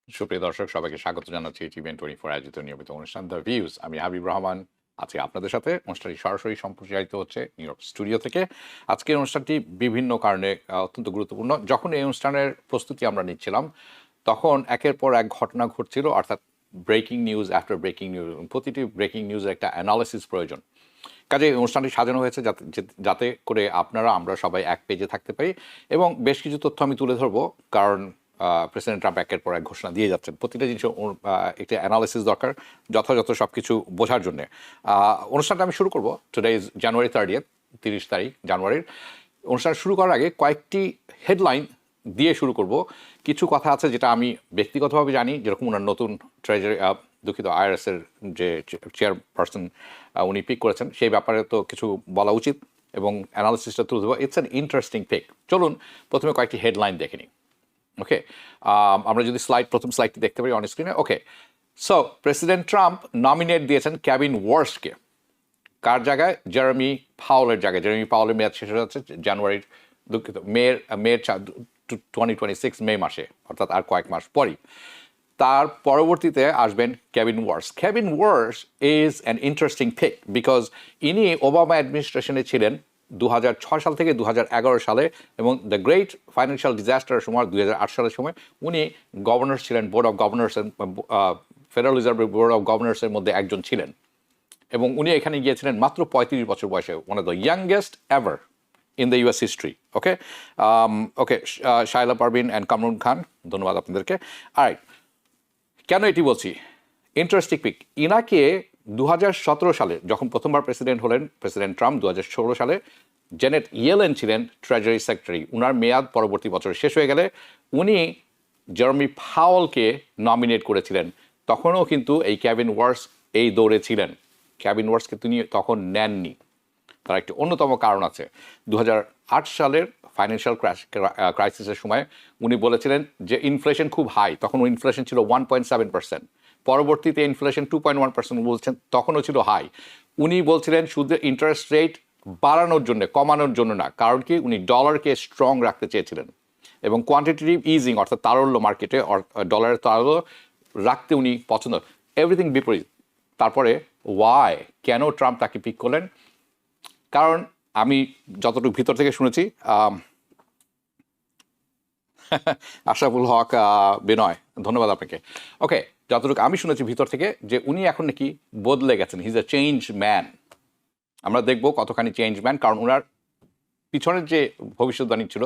সুপ্রিয় দর্শক সবাইকে স্বাগত জানাচ্ছি 𝗖𝗶24 আয়োজিত নিয়মিত অনুষ্ঠান দ্য ভিউজ। আমি হাবিব রহমান আছি আপনাদের সাথে। অনুষ্ঠানটি সরাসরি সম্প্রচারিত হচ্ছে নিউ ইয়র্ক স্টুডিও থেকে। আজকের অনুষ্ঠানটি বিভিন্ন কারণে অত্যন্ত গুরুত্বপূর্ণ। যখন এই অনুষ্ঠানের প্রস্তুতি আমরা নিচ্ছিলাম তখন একের পর এক ঘটনা ঘটছিল, অর্থাৎ breaking news after breaking news. প্রতিটি ব্রেকিং নিউজের একটা অ্যানালিসিস প্রয়োজন। কাজে এই অনুষ্ঠানটি সাজানো হয়েছে যাতে করে আপনারা আমরা সবাই এক পেজে থাকতে পারি, এবং বেশ কিছু তথ্য আমি তুলে ধরবো, কারণ প্রেসিডেন্ট ট্রাম্প একের পর এক ঘোষণা দিয়ে যাচ্ছেন। প্রতিটা জিনিস একটি অ্যানালিসিস দরকার যথাযথ সব কিছু বোঝার জন্যে। অনুষ্ঠানটা আমি শুরু করবো। টুডে ইজ জানুয়ারি 30 তারিখ জানুয়ারির। অনুষ্ঠান শুরু করার আগে কয়েকটি হেডলাইন দিয়ে শুরু করব। কিছু কথা আছে যেটা আমি ব্যক্তিগতভাবে জানি, যেরকম ওনার নতুন ট্রেজারি আইআরএসের যে চেয়ারপারসন উনি পিক করেছেন, সেই ব্যাপারে তো কিছু বলা উচিত এবং অ্যানালিসিসটা তুলে দেবো। It's an interesting pick. চলুন প্রথমে কয়েকটি হেডলাইন দেখে নিই। ওকে, আমরা যদি প্রথম স্লাইডটি দেখতে পারি অন স্ক্রিনে। ওকে, সো প্রেসিডেন্ট ট্রাম্প নমিনেট দিয়েছেন কেভিন ওয়ার্সকে। কার জায়গায়? জেরেমি পাওয়েলের জায়গায়। জেরেমি পাওয়েলের মেয়াদ শেষ হয়ে যাচ্ছে জানুয়ারির মেয়ের 2026 মে মাসে, অর্থাৎ আর কয়েক মাস পরই। তার পরবর্তীতে আসবেন Kevin Warsh. Kevin Warsh is an interesting pick because ইনি ওবামা অ্যাডমিনিস্ট্রেশনে ছিলেন 2006 সাল থেকে 2011 সালে, এবং দ্য গ্রেট ফাইন্যান্সিয়াল ডিজাস্টারের সময় 2008 সালের সময় উনি গভর্নর ছিলেন, board of governors, Federal Reserve Board of গভর্নর্সের মধ্যে একজন ছিলেন, এবং উনি এখানে গিয়েছিলেন মাত্র 35 বছর বয়সে। One of the youngest ever in the US history. Okay okay, Shaila Parvin and Kamrun Khan, ধন্যবাদ আপনাদেরকে। আর কেন এটি বলছি? Interesting pick. ইনাকে 2017 সালে যখন প্রথমবার প্রেসিডেন্ট হলেন প্রেসিডেন্ট ট্রাম্প, 2016 সালে জেনেট ইয়েলেন ছিলেন ট্রেজারি সেক্রেটারি। উনার মেয়াদ পরবর্তী বছর শেষ হয়ে গেলে উনি জেরেমি পাওয়েলকে নমিনেট করেছিলেন। তখনও কিন্তু এই কেভিন ওয়ার্স এই দৌড়ে ছিলেন। কেভিন ওয়ার্সকে তিনি তখন নেননি। তার একটি অন্যতম কারণ আছে। 2008 সালের ফাইন্যান্সিয়াল ক্রাইসিসের সময় উনি বলেছিলেন যে ইনফ্লেশন খুব হাই, তখন ইনফ্লেশন ছিল 1.7%। পরবর্তীতে ইনফ্লেশন 2.1% বলছেন, তখনও ছিল হাই। উনি বলছিলেন শুধু ইন্টারেস্ট রেট বাড়ানোর জন্য, কমানোর জন্য না। কারণ কি? উনি ডলারকে স্ট্রং রাখতে চেয়েছিলেন এবং কোয়ান্টিটেটিভ ইজিং, অর্থাৎ তারল্য মার্কেটে ডলারের তারল্য রাখতে উনি পছন্দ। এভরিথিং বিপরীত। তারপরে ওয়াই, কেন ট্রাম্প তাকে পিক করলেন? কারণ আমি যতটুকু ভিতর থেকে শুনেছি, আশরাফুল হক বিনয়, ধন্যবাদ আপনাকে। ওকে, যতটুকু আমি শুনেছি ভিতর থেকে, যে উনি এখন নাকি বদলে গেছেন। He is a change man. আমরা দেখব কতখানি চেঞ্জ ম্যান, কারণ ওনার পিছনের যে ভবিষ্যৎবাণী ছিল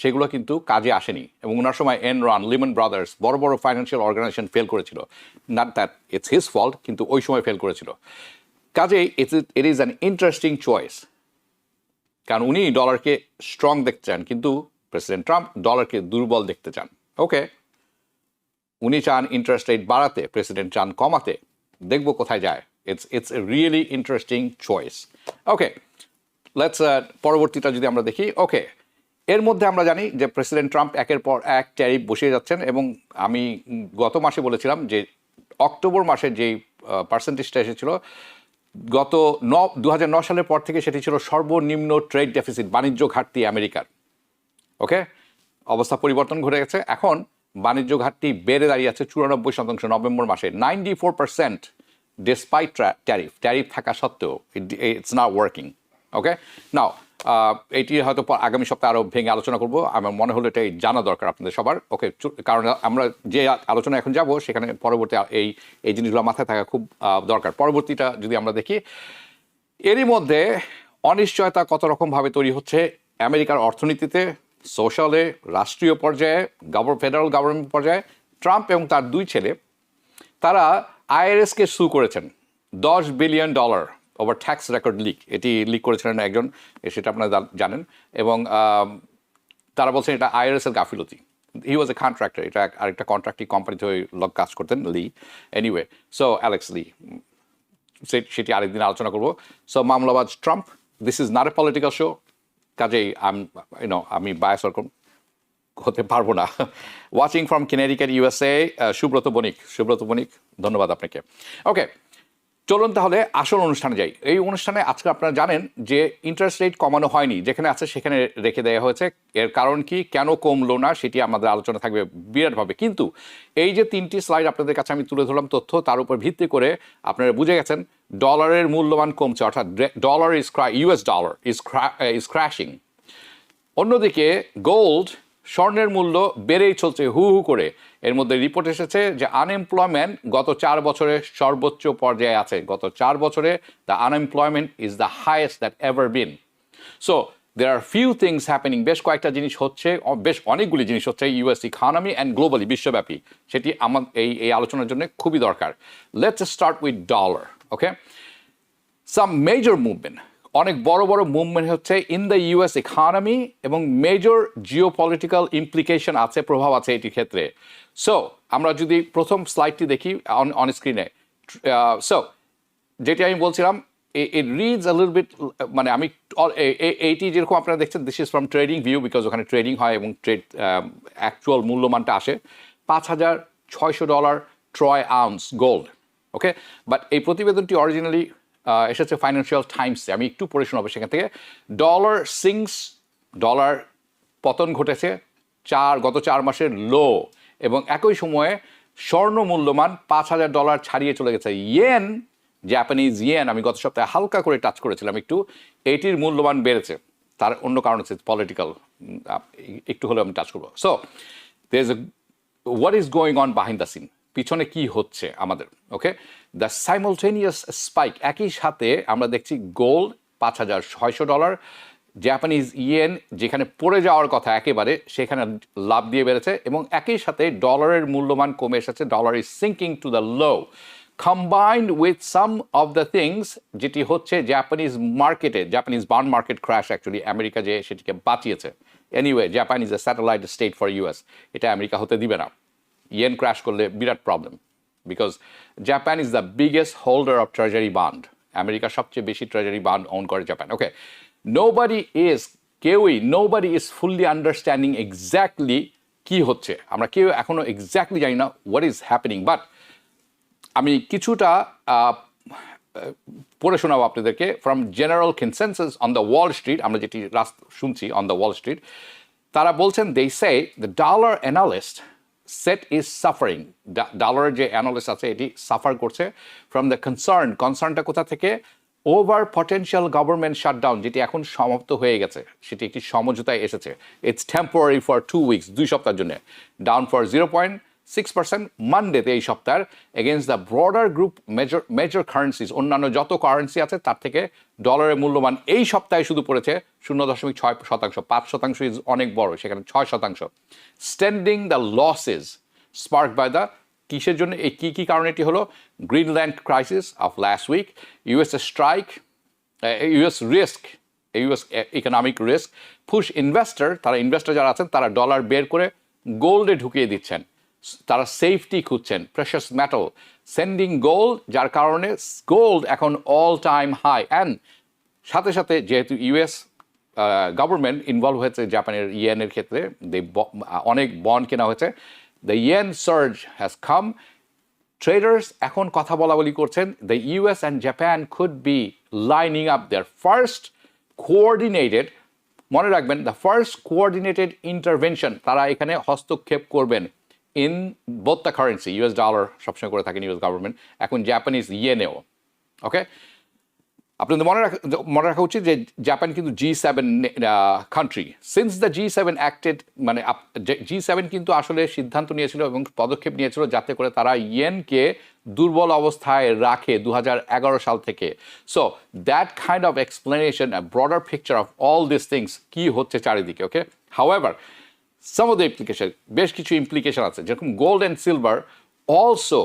সেগুলো কিন্তু কাজে আসেনি, এবং ওনার সময় এনরন, লিমন ব্রাদার্স, বড় বড় ফাইন্যান্সিয়াল অর্গানাইজেশন ফেল করেছিল। Not that it's his fault, কিন্তু ওই সময় ফেল করেছিল। কাজেই it is an interesting choice, কারণ উনি ডলারকে স্ট্রং দেখতে চান, কিন্তু প্রেসিডেন্ট ট্রাম্প ডলারকে দুর্বল দেখতে চান। ওকে, উনি চান ইন্টারেস্ট রেট বাড়াতে, প্রেসিডেন্ট চান কমাতে। দেখব কোথায় যায়। It's a really interesting choice. Okay, let's পরবর্তীটা যদি আমরা দেখি। ওকে, এর মধ্যে আমরা জানি যে প্রেসিডেন্ট ট্রাম্প একের পর এক ট্যারিফ বসিয়ে যাচ্ছেন, এবং আমি গত মাসে বলেছিলাম যে অক্টোবর মাসে যেই পার্সেন্টেজটা এসেছিল, গত 2009 সালের পর থেকে সেটি ছিল সর্বনিম্ন ট্রেড ডেফিসিট, বাণিজ্য ঘাটতি আমেরিকার। ওকে, অবস্থা পরিবর্তন ঘটে গেছে। এখন বাণিজ্য ঘাটতি বেড়ে দাঁড়িয়ে আছে 94% নভেম্বর মাসে, 94% ডিসপাইট ট্যারিফ থাকা সত্ত্বেও। It's not working. Okay, now এটি হয়তো আগামী সপ্তাহে আরও ভেঙে আলোচনা করবো। আমার মনে হলো এটাই জানা দরকার আপনাদের সবার। ওকে, কারণ আমরা যে আলোচনা এখন যাব সেখানে পরবর্তী এই জিনিসগুলো মাথায় থাকা খুব দরকার। পরবর্তীটা যদি আমরা দেখি, এরই মধ্যে অনিশ্চয়তা কত রকমভাবে তৈরি হচ্ছে আমেরিকার অর্থনীতিতে, সোশ্যালে, রাষ্ট্রীয় পর্যায়ে, ফেডারেল গভর্নমেন্ট পর্যায়ে। ট্রাম্প এবং তার দুই ছেলে তারা আইআরএসকে সু করেছেন $10 billion over tax record leak. এটি লিক করেছিলেন একজন, সেটা আপনারা জানেন, এবং তারা বলছেন এটা আইআরএসের গাফিলতি। হি ওয়াজ এ কন্ট্রাক্টর, এটা আরেকটা কন্ট্রাক্টিং কোম্পানিতে ওই লোক কাজ করতেন, Lee. Anyway, so Alex Lee, সেটি আরেকদিন আলোচনা করবো। সো মামলাবাজ Trump, this is not a political show, কাজেই আমি বায়াস ওরকম হতে পারবো না। Watching from Connecticut USA, Subrata Banik, ধন্যবাদ আপনাকে। ওকে, চলুন তাহলে আসল অনুষ্ঠানে যাই। এই অনুষ্ঠানে আজকে আপনারা জানেন যে ইন্টারেস্ট রেট কমানো হয়নি, যেখানে আছে সেখানে রেখে দেওয়া হয়েছে। এর কারণ কি, কেন কমলো না, সেটি আমাদের আলোচনা থাকবে বিরাটভাবে। কিন্তু এই যে 3টি স্লাইড আপনাদের কাছে আমি তুলে ধরলাম তথ্য, তার উপর ভিত্তি করে আপনারা বুঝে গেছেন ডলারের মূল্যমান কমছে, অর্থাৎ dollar US dollar is crashing. অন্যদিকে গোল্ড, স্বর্ণের মূল্য বেড়েই চলছে হু হু করে। এর মধ্যে রিপোর্ট এসেছে যে আনএমপ্লয়মেন্ট গত 4 বছরে সর্বোচ্চ পর্যায়ে আছে। গত 4 বছরে the unemployment is the highest that ever been. So there are few things happening, বেশ কয়েকটা জিনিস হচ্ছে, বেশ অনেকগুলি জিনিস হচ্ছে ইউএস ইকোনমি অ্যান্ড গ্লোবালি, বিশ্বব্যাপী। সেটি আমার এই আলোচনার জন্য খুবই দরকার। Let's start with dollar. Okay, some major movement, অনেক বড় বড় মুভমেন্ট হচ্ছে ইন দ্য ইউএস ইকোনমি, এবং মেজর জিওপলিটিক্যাল ইমপ্লিকেশন আছে, প্রভাব আছে এটির ক্ষেত্রে। সো আমরা যদি প্রথম স্লাইডটি দেখি অন স্ক্রিনে, সো যেটি আমি বলছিলাম, ইট রিডস আ লিটল বিট, মানে আমি এইটি যেরকম আপনারা দেখছেন, this is from trading view, because ওখানে ট্রেডিং হয় এবং অ্যাকচুয়াল মূল্যমানটা আসে $5,600 Troy ounce gold. Okay, but এই প্রতিবেদনটি অরিজিনালি এসেছে ফাইন্যান্সিয়াল টাইমসে। আমি একটু পড়ে শোনাবো সেখান থেকে। ডলার পতন ঘটেছে গত 4 মাসের লো, এবং একই সময়ে স্বর্ণ মূল্যমান $5,000 ছাড়িয়ে চলে গেছে। ইয়েন, জাপানিজ ইয়েন, আমি গত সপ্তাহে হালকা করে টাচ করেছিলাম একটু, এটির মূল্যমান বেড়েছে। তার অন্য কারণ হচ্ছে পলিটিক্যাল, একটু হলেও আমি টাচ করবো। So there is what is going on behind the scene, পিছনে কি হচ্ছে আমাদের। ওকে, দ্য সাইমultaneous স্পাইক, একই সাথে আমরা দেখছি গোল্ড $5,600, জাপানিজ ইয়েন যেখানে পড়ে যাওয়ার কথা একেবারে, সেখানে লাভ দিয়ে বেড়েছে, এবং একই সাথে ডলারের মূল্যমান কমে এসেছে। Dollar is sinking to the low, combined with some of the things যেটি হচ্ছে জাপানিজ মার্কেটে, Japanese bond market crash, actually America যে সেটিকে বাঁচিয়েছে। এনিওয়ে, Japan is a satellite state for US, এটা আমেরিকা হতে দিবে না। ইয়েন ক্র্যাশ করলে বিরাট problem, because Japan is the biggest holder of treasury bond. আমেরিকার সবচেয়ে বেশি ট্রেজারি বন্ড ওন করে জাপান। Okay, nobody is fully understanding exactly কী হচ্ছে। আমরা কেউ এখনও এক্স্যাক্টলি জানি না হোয়াট ইজ হ্যাপেনিং, বাট আমি কিছুটা পড়ে শোনাবো আপনাদেরকে from general consensus on the Wall Street. আমরা যেটি শুনছি অন দ্য ওয়াল স্ট্রিট, তারা বলছেন, they say the dollar analyst set is suffering. ডলারের যে অ্যানালিস্ট আছে এটি সাফার করছে ফ্রম দ্য কনসার্নটা কোথা থেকে, ওভার পটেনশিয়াল গভর্নমেন্ট শাটডাউন, যেটি এখন সমাপ্ত হয়ে গেছে, সেটি একটি সমঝোতায় এসেছে। ইটস টেম্পোরারি ফর 2 উইকস, 2 সপ্তাহের জন্য, ডাউন ফর 0.6% মানডেতে এই সপ্তাহের, against the broader group major currencies, অন্যান্য যত কারেন্সি আছে তার থেকে ডলারের মূল্যমান এই সপ্তাহে শুধু পড়েছে 0.6%। 5% ইজ অনেক বড়, সেখানে 6%। Standing the losses spark by the, কিসের জন্য, এই কী কারণে এটি হলো, Greenland crisis of last week, US strike, US economic risk, push investor, তারা ইনভেস্টর যারা আছেন তারা ডলার বের করে গোল্ডে ঢুকিয়ে দিচ্ছেন, তারা সেফটি খুঁজছেন, প্রেশাস মেটাল, সেন্ডিং গোল্ড, যার কারণে গোল্ড এখন অল টাইম হাই। অ্যান্ড সাথে সাথে যেহেতু ইউএস গভর্নমেন্ট ইনভলভ হয়েছে জাপানের ইয়েনের ক্ষেত্রে, অনেক বন্ড কেনা হয়েছে, the yen surge has come. Traders এখন কথা বলা বলি করছেন, the US and Japan could be lining up their first coordinated, মনে রাখবেন, দ্য ফার্স্ট কোঅর্ডিনেটেড ইন্টারভেনশন, তারা এখানে হস্তক্ষেপ করবেন in both the currency. US dollar সবসময় করে থাকেন ইউএস গভর্নমেন্ট, এখন জাপানিজ ইয়েনেও। ওকে, আপনাদের মনে রাখা উচিত যে জাপান কিন্তু G7 country. Since the G7 acted, মানে G7 কিন্তু আসলে সিদ্ধান্ত নিয়েছিল এবং পদক্ষেপ নিয়েছিল যাতে করে তারা ইয়েনকে দুর্বল অবস্থায় রাখে 2011 সাল থেকে। So that kind of explanation, broader picture of all this things, কী হচ্ছে চারিদিকে। Okay, however some of the implication, বেশ কিছু ইমপ্লিকেশন আছে, যেরকম গোল্ড অ্যান্ড সিলভার অলসো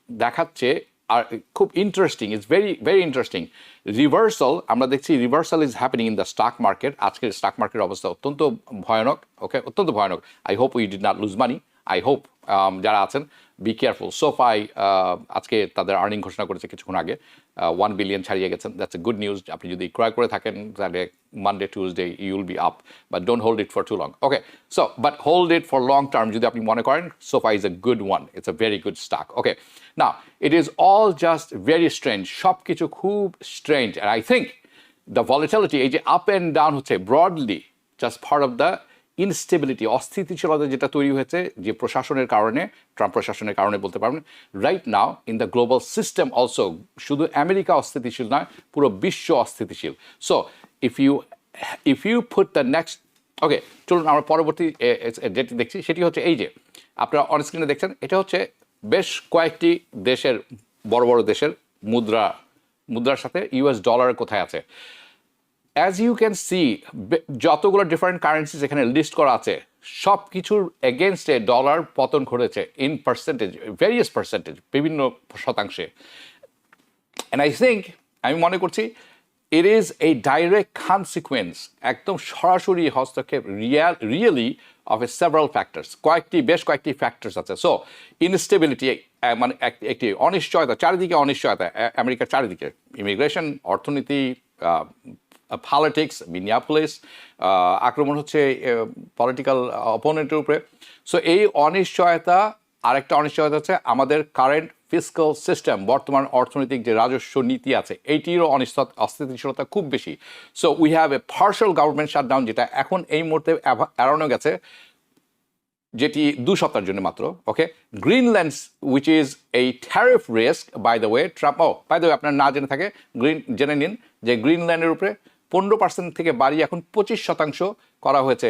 দেখাচ্ছে, আর খুব interesting, it's very interesting reversal. আমরা দেখছি reversal is happening in the stock market. আজকের স্টক মার্কেটের অবস্থা অত্যন্ত ভয়ানক। ওকে, অত্যন্ত ভয়ানক। I hope we did not loose money. I hope যারা আছেন বি কেয়ারফুল। সোফাই আজকে তাদের আর্নিং ঘোষণা করেছে কিছুক্ষণ আগে, 1 বিলিয়ন ছাড়িয়ে গেছেন। That's a good news. আপনি যদি ক্রয় করে থাকেন তাহলে Monday Tuesday you will be up, but don't hold it for too long. Okay, so but hold it for long term যদি আপনি মনে করেন। SoFi is a good one, it's a very good stock. Okay, now it is all just very strange, সব কিছু খুব strange. And I think the volatility, এই যে up and down হচ্ছে, broadly just part of the instability, অস্থিতিশীলতা যেটা তৈরি হয়েছে যে প্রশাসনের কারণে, ট্রাম্প প্রশাসনের কারণে বলতে পারবেন। Right now in the global system also, শুধু আমেরিকা অস্থিতিশীল নয়, পুরো বিশ্ব অস্থিতিশীল। So if you put the next, okay চলুন আমরা পরবর্তী যেটি দেখছি সেটি হচ্ছে এই যে আপনারা অনস্ক্রিনে দেখছেন, এটা হচ্ছে বেশ কয়েকটি দেশের, বড় বড় দেশের মুদ্রার সাথে ইউএস ডলার কোথায় আছে। অ্যাজ ইউ ক্যান সি, যতগুলো ডিফারেন্ট কারেন্সিজ এখানে লিস্ট করা আছে, সব কিছুর এগেনস্টে ডলার পতন ঘটেছে ইন পার্সেন্টেজ, ভেরিয়াস পার্সেন্টেজ, বিভিন্ন শতাংশে। অ্যান্ড আই থিঙ্ক, আমি মনে করছি it is a direct consequence, একদম সরাসরি হস্তক্ষেপ really of A several factors, বেশ কয়েকটি ফ্যাক্টরস আছে। সো ইনস্টেবিলিটি, মানে একটি অনিশ্চয়তা, চারিদিকে অনিশ্চয়তা আমেরিকার চারিদিকে, ইমিগ্রেশন, অর্থনীতি, পলিটিক্স, মিনিয়াপোলিস, আক্রমণ হচ্ছে পলিটিক্যাল অপোনেন্টের উপরে। সো এই অনিশ্চয়তা, আরেকটা অনিশ্চয়তা হচ্ছে আমাদের কারেন্ট ফিসক্যাল সিস্টেম, বর্তমান অর্থনৈতিক যে রাজস্ব নীতি আছে, এইটিরও অস্থিতিশীলতা খুব বেশি। So we have a partial government shutdown, যেটা এখন এই মুহূর্তে এড়ানো গেছে, যেটি 2 সপ্তাহের জন্য মাত্র। ওকে, গ্রিনল্যান্ড উইচ ইজ এই tariff risk, by the way Trump, by the way আপনার না জেনে থাকে জেনে নিন যে গ্রিনল্যান্ডের উপরে 15% থেকে বাড়িয়ে এখন 25% করা হয়েছে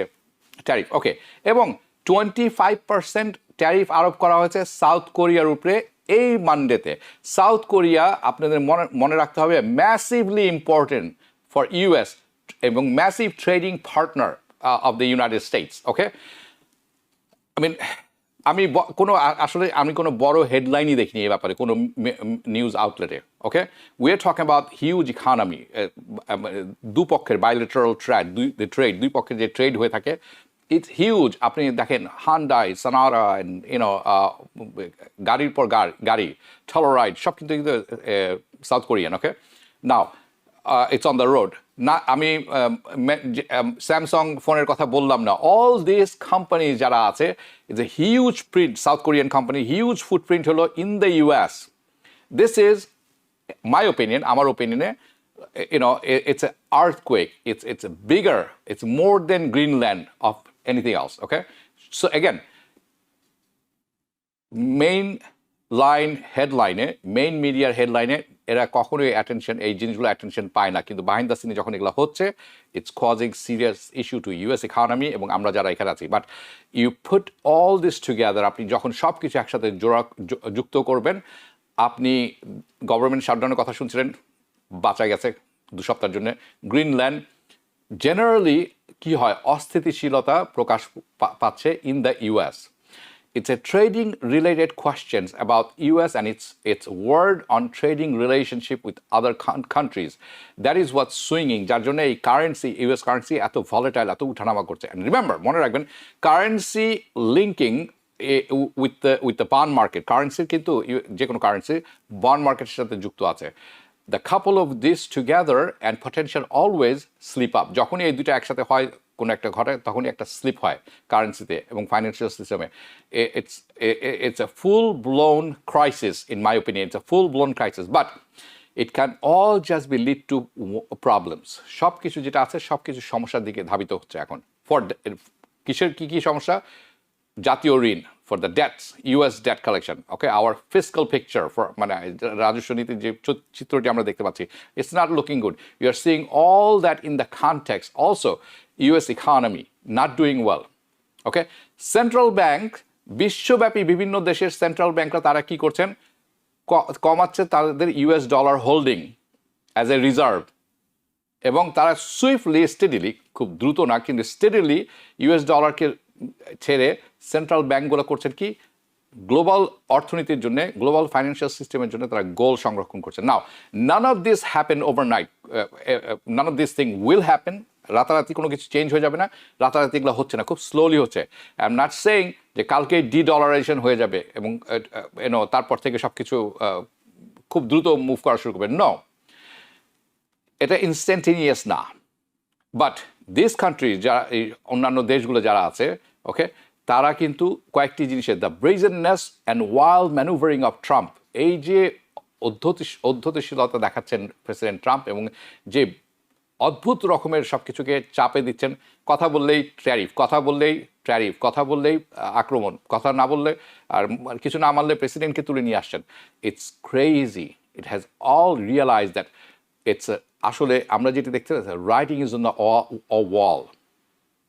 ট্যারিফ। ওকে, এবং 25% ট্যারিফ আরোপ করা হয়েছে সাউথ কোরিয়ার উপরে এই মানডেতে। সাউথ কোরিয়া আপনাদের মনে রাখতে হবে ম্যাসিভলি ইম্পর্টেন্ট ফর ইউএস এবং massive trading partner of the United States. Okay, আমি কোনো বড় হেডলাইনই দেখিনি এই ব্যাপারে কোনো নিউজ আউটলেটে। Okay, we are talking about huge economy, দুপক্ষের বাইলেটারাল ট্রেড, দুই পক্ষের যে ট্রেড হয়ে থাকে, ইটস হিউজ। আপনি দেখেন হান্ডাই, সানারা, গাড়ির পর গাড়ি, টলোরাইড, সব কিন্তু south Korean. Okay, now it's on the road. না, আমি স্যামসাং ফোনের কথা বললাম না, অল দিস কোম্পানি যারা আছে, it's a huge print, South Korean company, huge footprint হলো in the US. This is my opinion, আমার ওপিনিয়নে, it's an earthquake, it's bigger, it's more than Greenland of anything else. Okay, so again, main মিডিয়ার হেডলাইনে এরা কখনোই attention, এই জিনিসগুলো attention পায় না, কিন্তু বিহাইন্ড দ্য সিনে যখন এগুলো হচ্ছে, it's causing serious issue to US economy এবং আমরা যারা এখানে আছি। But you put all this together, আপনি যখন সব কিছু একসাথে যুক্ত করবেন, আপনি গভর্নমেন্ট শাটডাউনের কথা শুনছিলেন, বাঁচা গেছে 2 সপ্তাহের জন্য। গ্রিনল্যান্ড জেনারেলি কি হয়, অস্থিতিশীলতা প্রকাশ পাচ্ছে in the US. It's a trading related questions about US and its word on trading relationship with other countries. That is what's swinging, যার জন্য এই কারেন্সি, ইউএস কারেন্সি এত ভলেটাইল, এত উঠানামা করছে। And remember, মনে রাখবেন, currency linking with the bond market, currency কিন্তু যে কোনো কারেন্সি বন্ড মার্কেটের সাথে যুক্ত আছে। The couple of this together and potential always slip up. যখনই এই দুটো একসাথে হয়, কোনো একটা ঘটে, তখনই একটা স্লিপ হয় কারেন্সিতে এবং ফাইন্যান্সিয়াল সিস্টেমে। It's a full blown crisis in my opinion. It's a full blown crisis, but it can all just be lead to problems. সব কিছু যেটা আছে, সব কিছু সমস্যার দিকে ধাবিত হচ্ছে এখন। কি সমস্যা? জাতীয় ঋণ, for the debts, US debt collection, okay, our fiscal picture for মানে রাজস্ব নীতির যে চিত্রটি আমরা দেখতে পাচ্ছি, it's not looking good. You are seeing all that in the context also US economy not doing well. Okay, central bank, বিশ্বব্যাপী বিভিন্ন দেশের সেন্ট্রাল ব্যাংকরা তারা কি করছেন, কমাচ্ছে তাদের US dollar holding as a reserve, এবং তারা সুইফটলি, স্টেডিলি, খুব দ্রুত না কিন্তু স্টেডিলি US ডলারকে ছেড়ে সেন্ট্রাল ব্যাঙ্কগুলো করছেন কি, গ্লোবাল অর্থনীতির জন্য, গ্লোবাল ফাইন্যান্সিয়াল সিস্টেমের জন্য তারা গোল সংরক্ষণ করছে। Now none of this happen overnight, none of this thing will happen রাতারাতি কোনো কিছু চেঞ্জ হয়ে যাবে না, রাতারাতি এগুলো হচ্ছে না, খুব স্লোলি হচ্ছে। আই এম নট সেইং যে কালকে ডি-ডলারাইজেশন হয়ে যাবে এবং তারপর থেকে সব কিছু খুব দ্রুত মুভ করা শুরু করবে, নো, এটা ইনস্ট্যান্টেনিয়াস না। বাট দিস কান্ট্রি যারা এই অন্যান্য দেশগুলো যারা আছে, ওকে, তারা কিন্তু কয়েকটি জিনিসের the brazenness and wild maneuvering of Trump, এই যে অধ্যতশীলতা দেখাচ্ছেন প্রেসিডেন্ট ট্রাম্প এবং যে অদ্ভুত রকমের সব কিছুকে চাপে দিচ্ছেন, কথা বললেই ট্যারিফ, কথা বললেই ট্যারিফ, কথা বললেই আক্রমণ, কথা না বললে আর কিছু না মানলে প্রেসিডেন্টকে তুলে নিয়ে আসছেন। It's crazy, it has all realize that it's আসলে আমরা যেটি দেখতে পাচ্ছি, writing is on the wall,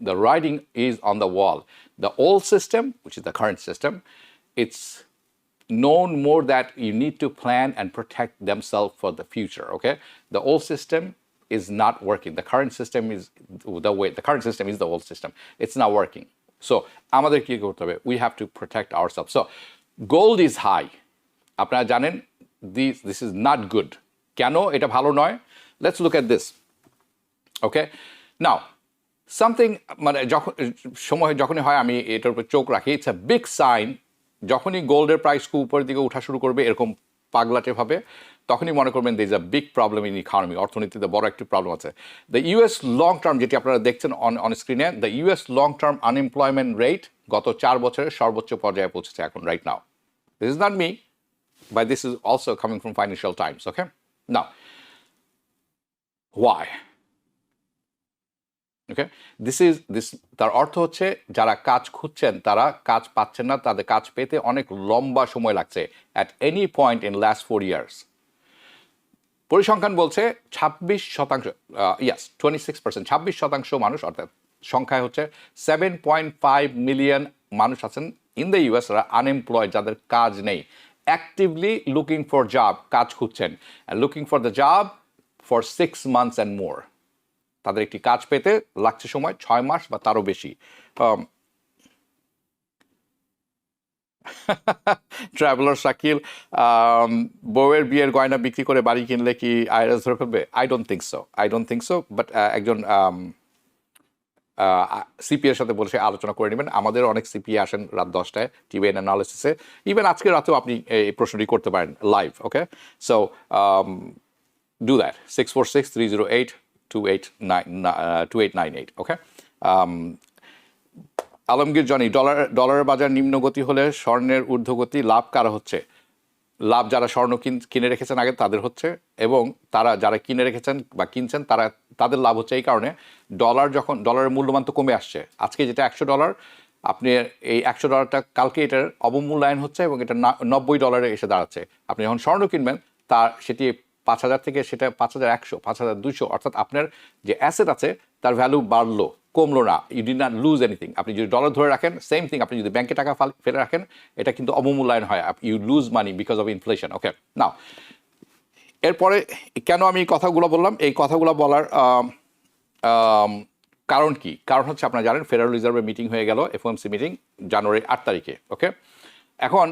the writing is on the wall. The old system, which is the current system, it's known more that you need to plan and protect themselves for the future, okay? The old system is not working. The current system is the old system. It's not working. So, আমাদের কি করতে হবে? We have to protect ourselves. So, gold is high. আপনারা জানেন, this is not good. কেন এটা ভালো নয়? Let's look at this. Okay? Now, something মানে যখনই হয় আমি এটার উপর চোখ রাখি, ইটস আ বিগ সাইন, যখনই গোল্ডের প্রাইস খুব উপরের দিকে উঠা শুরু করবে এরকম পাগলাটেভাবে, তখনই মনে করবেন there is a big problem in economy, অর্থনীতিতে বড় একটি প্রবলেম আছে। দ্য ইউএস লং টার্ম, যেটি আপনারা দেখছেন অন স্ক্রিনে, the US long term unemployment rate গত 4 বছরের সর্বোচ্চ পর্যায়ে পৌঁছেছে এখন right now. This is not me, but this is also coming from Financial Times, okay? Now, why? Okay, তার অর্থ হচ্ছে যারা কাজ খুঁজছেন তারা কাজ পাচ্ছেন না, তাদের কাজ পেতে অনেক লম্বা সময় লাগছে at any point in last 4 years। পরিসংখ্যান বলছে 26%, 26% মানুষ, অর্থাৎ সংখ্যায় হচ্ছে 7.5 মিলিয়ন মানুষ আছেন ইন দ্য ইউএস, আনএমপ্লয়েড, যাদের কাজ নেই, অ্যাক্টিভলি লুকিং ফর জব, কাজ খুঁজছেন, looking for the job for 6 months and more. তাদের একটি কাজ পেতে লাগছে সময় 6 মাস বা তারও বেশি। ট্রাভেলার শাকিল, বউয়ের বিয়ের গয়না বিক্রি করে বাড়ি কিনলে কি আইআরএস ধরে ফেলবে? I don't think so, but একজন সিপিএর সাথে বসে আলোচনা করে নেবেন। আমাদের অনেক সিপিএ আসেন রাত 10টায় টিভিএন অ্যানালিসিসে, ইভেন আজকে রাতেও আপনি এই প্রশ্নটি করতে পারেন live, okay? So do that, 646-308-2898, okay? Alamgir Johnny, ডলারের বাজার নিম্নগতি হলে স্বর্ণের ঊর্ধ্বগতি, লাভ কারা হচ্ছে? লাভ যারা স্বর্ণ কিনে রেখেছেন আগে তাদের হচ্ছে, এবং তারা যারা কিনে রেখেছেন বা কিনছেন তাদের লাভ হচ্ছে এই কারণে, ডলারের মূল্যমান তো কমে আসছে। আজকে যেটা $100, আপনি এই $100 কালকে এটার অবমূল্যায়ন হচ্ছে এবং এটা $90 এসে দাঁড়াচ্ছে। আপনি যখন স্বর্ণ কিনবেন সেটি 5,000 থেকে সেটা 5,100, 5,200, অর্থাৎ আপনার যে অ্যাসেট আছে তার ভ্যালু বাড়লো, কমলো না। You did not lose anything. আপনি যদি ডলার ধরে রাখেন, সেম থিং, আপনি যদি ব্যাংকে টাকা ফেলে রাখেন, এটা কিন্তু অবমূল্যায়ন হয়, you lose money because of inflation, okay? Now, এরপরে কেন আমি এই কথাগুলো বললাম? এই কথাগুলো বলার কারণ কি? কারণ হচ্ছে আপনারা জানেন ফেডারেল রিজার্ভের মিটিং হয়ে গেল, এফওএমসি মিটিং জানুয়ারি 8 তারিখে, ওকে? এখন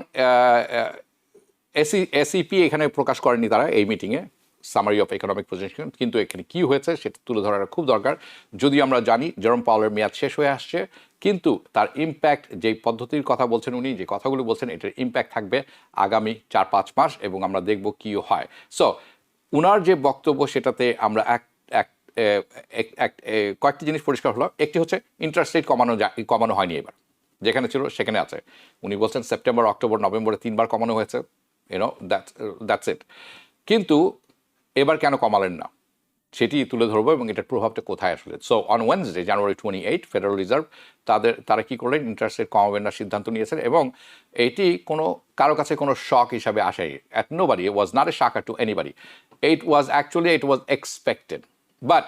এসিপি এখানে প্রকাশ করেনি তারা এই মিটিংয়ে সামারি অফ ইকোনমিক পজিশন, কিন্তু এখানে কি হয়েছে সেটা তুলে ধরাটা খুব দরকার। যদিও আমরা জানি জেরোম পাওয়েলের মেয়াদ শেষ হয়ে আসছে, কিন্তু তার ইম্প্যাক্ট, যেই পদ্ধতির কথা বলছেন উনি, যে কথাগুলো বলছেন, এটার ইম্প্যাক্ট থাকবে আগামী 4-5 মাস, এবং আমরা দেখব কী হয়। সো উনার যে বক্তব্য সেটাতে আমরা কয়েকটি জিনিস পরিষ্কার হলো। একটি হচ্ছে ইন্টারেস্ট রেট কমানো হয়নি এবার, যেখানে ছিল সেখানে আছে। উনি বলছেন সেপ্টেম্বর, অক্টোবর, নভেম্বরে 3 বার কমানো হয়েছে, দ্যাটস ইট। কিন্তু এবার কেন কমালেন না সেটি তুলে ধরবো এবং এটার প্রভাবটা কোথায় আসলে। So on Wednesday January 28 federal reserve তারা কি করলেন, ইন্টারেস্ট রেট কমাবেন না সিদ্ধান্ত নিয়েছেন, এবং এটি কারো কাছে কোনো শক হিসাবে আসেনি। At nobody, it was not a shock to anybody, it was expected. But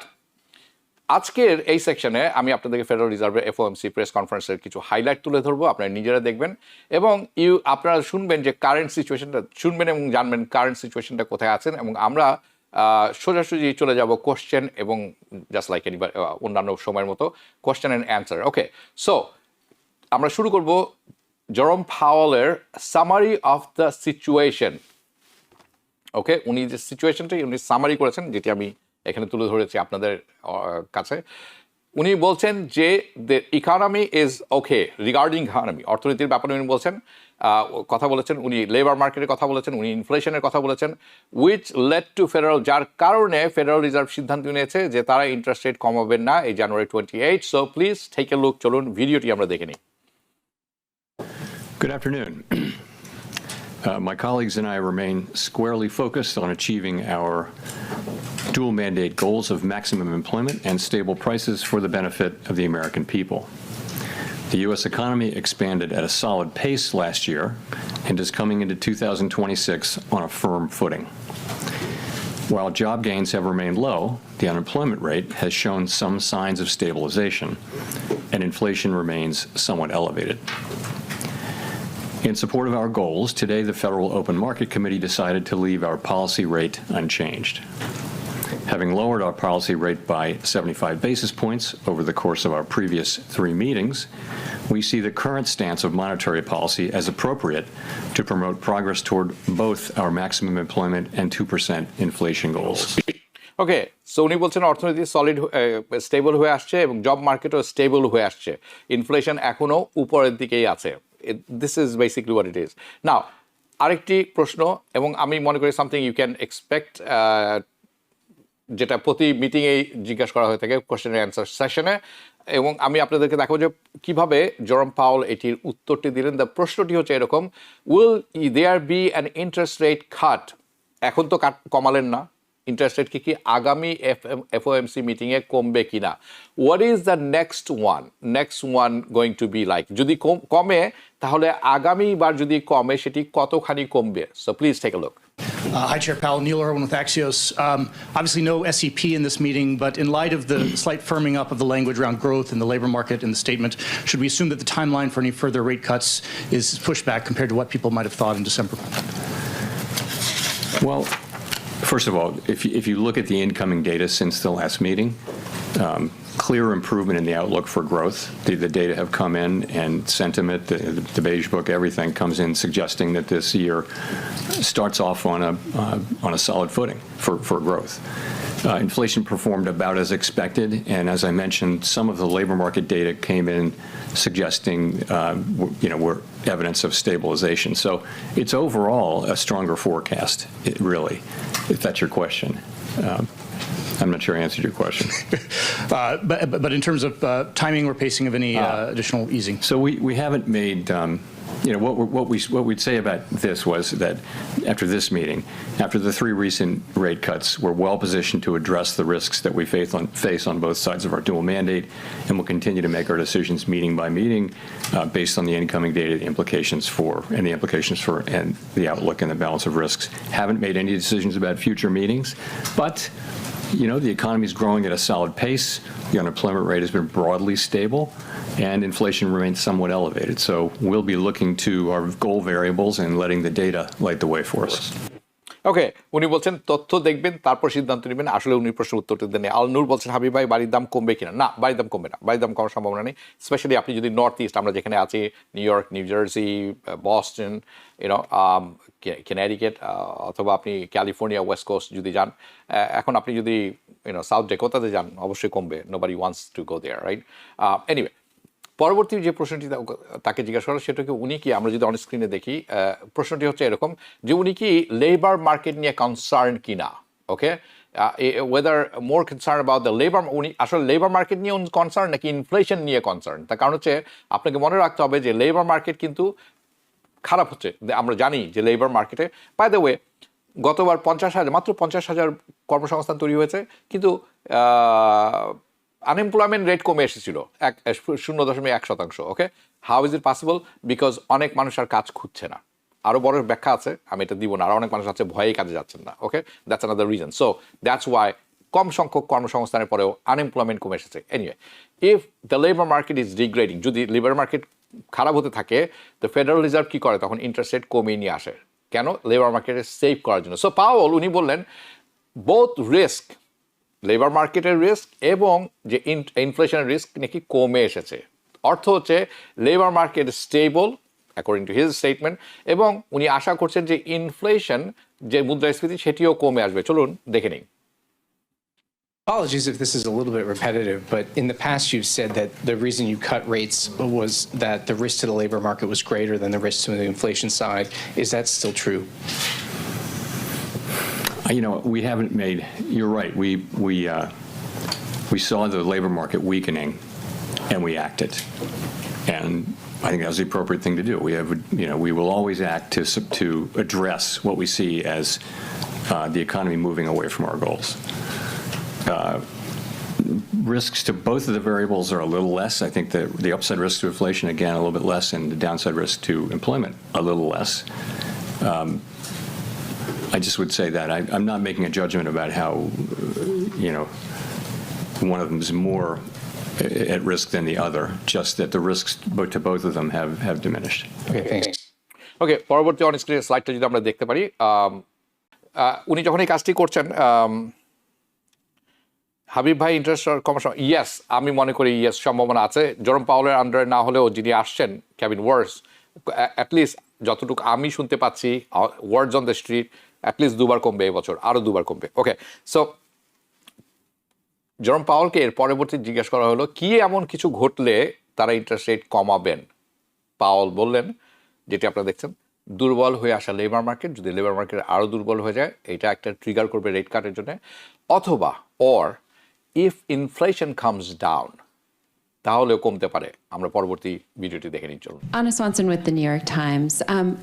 আজকের এই সেকশনে আমি আপনাদেরকে ফেডারেল রিজার্ভের এফওএমসি প্রেস কনফারেন্সের কিছু হাইলাইট তুলে ধরবো, আপনারা নিজেরা দেখবেন এবং আপনারা শুনবেন যে কারেন্ট সিচুয়েশনটা শুনবেন এবং জানবেন কারেন্ট সিচুয়েশনটা কোথায় আছেন, এবং আমরা সোজাসুজি চলে যাব কোশ্চেন, এবং জাস্ট লাইক অন্যান্য সময়ের মতো question and answer, okay? So আমরা শুরু করব জেরোম পাওয়েলের সামারি অফ দ্য সিচুয়েশন, ওকে? উনি যে সিচুয়েশনটা উনি সামারি করেছেন, যেটি আমি এখানে তুলে ধরেছি আপনাদের কাছে। উনি বলছেন যে the economy is okay, regarding economy, অর্থনীতির ব্যাপারে উনি বলছেন, কথা বলেছেন, উনি লেবার মার্কেটের কথা বলেছেন, উনি ইনফ্লেশনের কথা বলেছেন, উইচ লেড টু ফেডারেল, যার কারণে ফেডারেল রিজার্ভ সিদ্ধান্ত নিয়েছে যে তারা ইন্টারেস্ট রেট কমাবেন না এই January 28। So please take a look, চলুন ভিডিওটি আমরা দেখে নিই। Good afternoon. My colleagues and I remain squarely focused on achieving our dual mandate goals of maximum employment and stable prices for the benefit of the American people. The U.S. economy expanded at a solid pace last year and is coming into 2026 on a firm footing. While job gains have remained low, the unemployment rate has shown some signs of stabilization, and inflation remains somewhat elevated. In support of our goals, today the Federal Open Market Committee decided to leave our policy rate unchanged. Having lowered our policy rate by 75 basis points over the course of our previous 3 meetings, we see the current stance of monetary policy as appropriate to promote progress toward both our maximum employment and 2% inflation goals. Okay, so উনি বলছেন অর্থনীতি solid stable হয়ে আসছে এবং job মার্কেটও stable হয়ে আসছে, inflation এখনও উপরের দিকেই আছে। This is basically what it is. Now আরেকটি প্রশ্ন, এবং আমি মনে করি সামথিং ইউ ক্যান এক্সপেক্ট, যেটা প্রতি মিটিংয়েই জিজ্ঞাসা করা হয়ে থাকে কোয়েশ্চেন অ্যান্সার সেশনে, এবং আমি আপনাদেরকে দেখাবো যে কীভাবে জেরোম পাওয়েল এটির উত্তরটি দিলেন। দ্য প্রশ্নটি হচ্ছে এরকম, will there be an interest rate cut? এখন তো কমালেন না, ইন্টারেস্ট রেট কি আগামী এফওএমসি মিটিংয়ে কমবে কিনা? What is the next one going to be like? যদি কমে তাহলে আগামীবার যদি কমে সেটি কতখানি কমবে? So please take a look. Hi, Chair Powell. Neil Irwin with Axios. Obviously, no SEP in this meeting, but in light of the slight firming up of the language around growth in the labor market in the statement, should we assume that the timeline for any further rate cuts is pushed back compared to what people might have thought in December? Well, first of all, if you look at the incoming data since the last meeting, clear improvement in the outlook for growth. The data have come in, and sentiment, the beige book, everything comes in suggesting that this year starts off on a solid footing for growth. Inflation performed about as expected, and as I mentioned, some of the labor market data came in suggesting, we're evidence of stabilization. So it's overall a stronger forecast, really, if that's your question. I'm not sure I answered your question. But in terms of timing or pacing of any additional easing? So we haven't made, what we'd say about this was that after this meeting, after the 3 recent rate cuts, we're well positioned to address the risks that we face on both sides of our dual mandate, and we'll continue to make our decisions meeting by meeting based on the incoming data, the implications for and the outlook and the balance of risks. Haven't made any decisions about future meetings, but the economy is growing at a solid pace. The unemployment rate has been broadly stable, and inflation remains somewhat elevated. So we'll be looking to our goal variables and letting the data light the way for us. ওকে, উনি বলছেন তথ্য দেখবেন তারপর সিদ্ধান্ত নেবেন। আসলে উনি প্রশ্ন উত্তরটি দেন। আল নূর বলছেন, হাবিব ভাই বাড়ির দাম কমবে কিনা? না, বাড়ির দাম কমবে না, বাড়ির দাম কমার সম্ভাবনা নেই। স্পেশালি আপনি যদি নর্থ ইস্ট, আমরা যেখানে আছি, New York, New Jersey, Boston, Connecticut, অথবা আপনি ক্যালিফোর্নিয়া ওয়েস্ট কোস্ট যদি যান, এখন আপনি যদি সাউথ ডেকোটাতে যান, অবশ্যই কমবে। Nobody wants to go there, right? Anyway, পরবর্তী যে প্রশ্নটি তাকে জিজ্ঞাসা করা, সেটা কি উনি কি, আমরা যদি অন স্ক্রিনে দেখি, প্রশ্নটি হচ্ছে এরকম যে উনি কি লেবার মার্কেট নিয়ে কনসার্ন কিনা? Okay, whether more concern about the labour, উনি আসলে লেবার মার্কেট নিয়ে কনসার্ন নাকি ইনফ্লেশন নিয়ে কনসার্ন? তার কারণ হচ্ছে আপনাকে মনে রাখতে হবে যে লেবার মার্কেট কিন্তু খারাপ হচ্ছে। আমরা জানি যে লেবার মার্কেটে, বাই দ্য ওয়ে, গতবার মাত্র 50,000 কর্মসংস্থান তৈরি হয়েছে, কিন্তু আনএমপ্লয়মেন্ট রেট কমে এসেছিল 0.1%। Okay, how is it possible? Because অনেক মানুষ আর কাজ খুঁজছে না। আরও বড় ব্যাখ্যা আছে, আমি এটা দিব না। আর অনেক মানুষ আছে ভয়েই কাজে যাচ্ছেন না। Okay, that's another reason. So that's why কম সংখ্যক কর্মসংস্থানের পরেও আনএমপ্লয়মেন্ট কমে এসেছে। Anyway, if the labour market is degrading, যদি লেবার মার্কেট খারাপ হতে থাকে, দ্য ফেডারেল রিজার্ভ কী করে? তখন ইন্টারেস্ট রেট কমিয়ে নিয়ে আসে। কেন? লেবার মার্কেটে সেভ করার জন্য। সো পাওয়েল উনি বললেন বোথ রিস্ক, লেবার মার্কেটের রিস্ক এবং যে ইনফ্লেশনের রিস্ক নাকি কমে এসেছে। অর্থ হচ্ছে labour market stable according to his statement, এবং উনি আশা করছেন যে ইনফ্লেশন, যে মুদ্রাস্ফীতি, সেটিও কমে আসবে। চলুন দেখে নিই। Apologies if this is a little bit repetitive, but in the past you've said that the reason you cut rates was that the risk to the labor market was greater than the risk to the inflation side. Is that still true? You know, we haven't made, you're right, we saw the labor market weakening and we acted. And I think that was the appropriate thing to do. We will always act to address what we see as the economy moving away from our goals. Risks to both of the variables are a little less. I think the upside risk to inflation, again, a little bit less, and the downside risk to employment, a little less. I just would say that I'm not making a judgment about how, one of them is more at risk than the other, just that the risks to both of them have diminished. Okay, thanks. ওকে, পরবর্তী on স্ক্রিনের স্লাইডটা যদি আমরা দেখতে পারি, উনি যখন এই কাজটি করছেন, হাবিব ভাই ইন্টারেস্ট কমার্স, ইয়েস, আমি মনে করি ইয়েস সম্ভাবনা আছে। জেরোম পাওয়েলের আন্ডারে না হলেও যিনি আসছেন কেভিন ওয়ার্স, অ্যাটলিস্ট যতটুকু আমি শুনতে পাচ্ছি, words on the street, at least 2বার কমবে এই বছর, আরও 2বার কমবে। ওকে, সো জেরোম পাওয়েলকে এর পরবর্তী জিজ্ঞেস করা হলো কি এমন কিছু ঘটলে তারা ইন্টারেস্ট রেট কমাবেন। পাওয়েল বললেন, যেটি আপনারা দেখছেন, দুর্বল হয়ে আসা লেবার মার্কেট, যদি লেবার মার্কেট আরও দুর্বল হয়ে যায় এটা একটা ট্রিগার করবে রেট কাটের জন্য, অথবা if inflation comes down, তাহলেও কমতে পারে। আমরা পরবর্তী ভিডিওটি দেখে নিই, চলুন। Anna Swanson with the New York Times.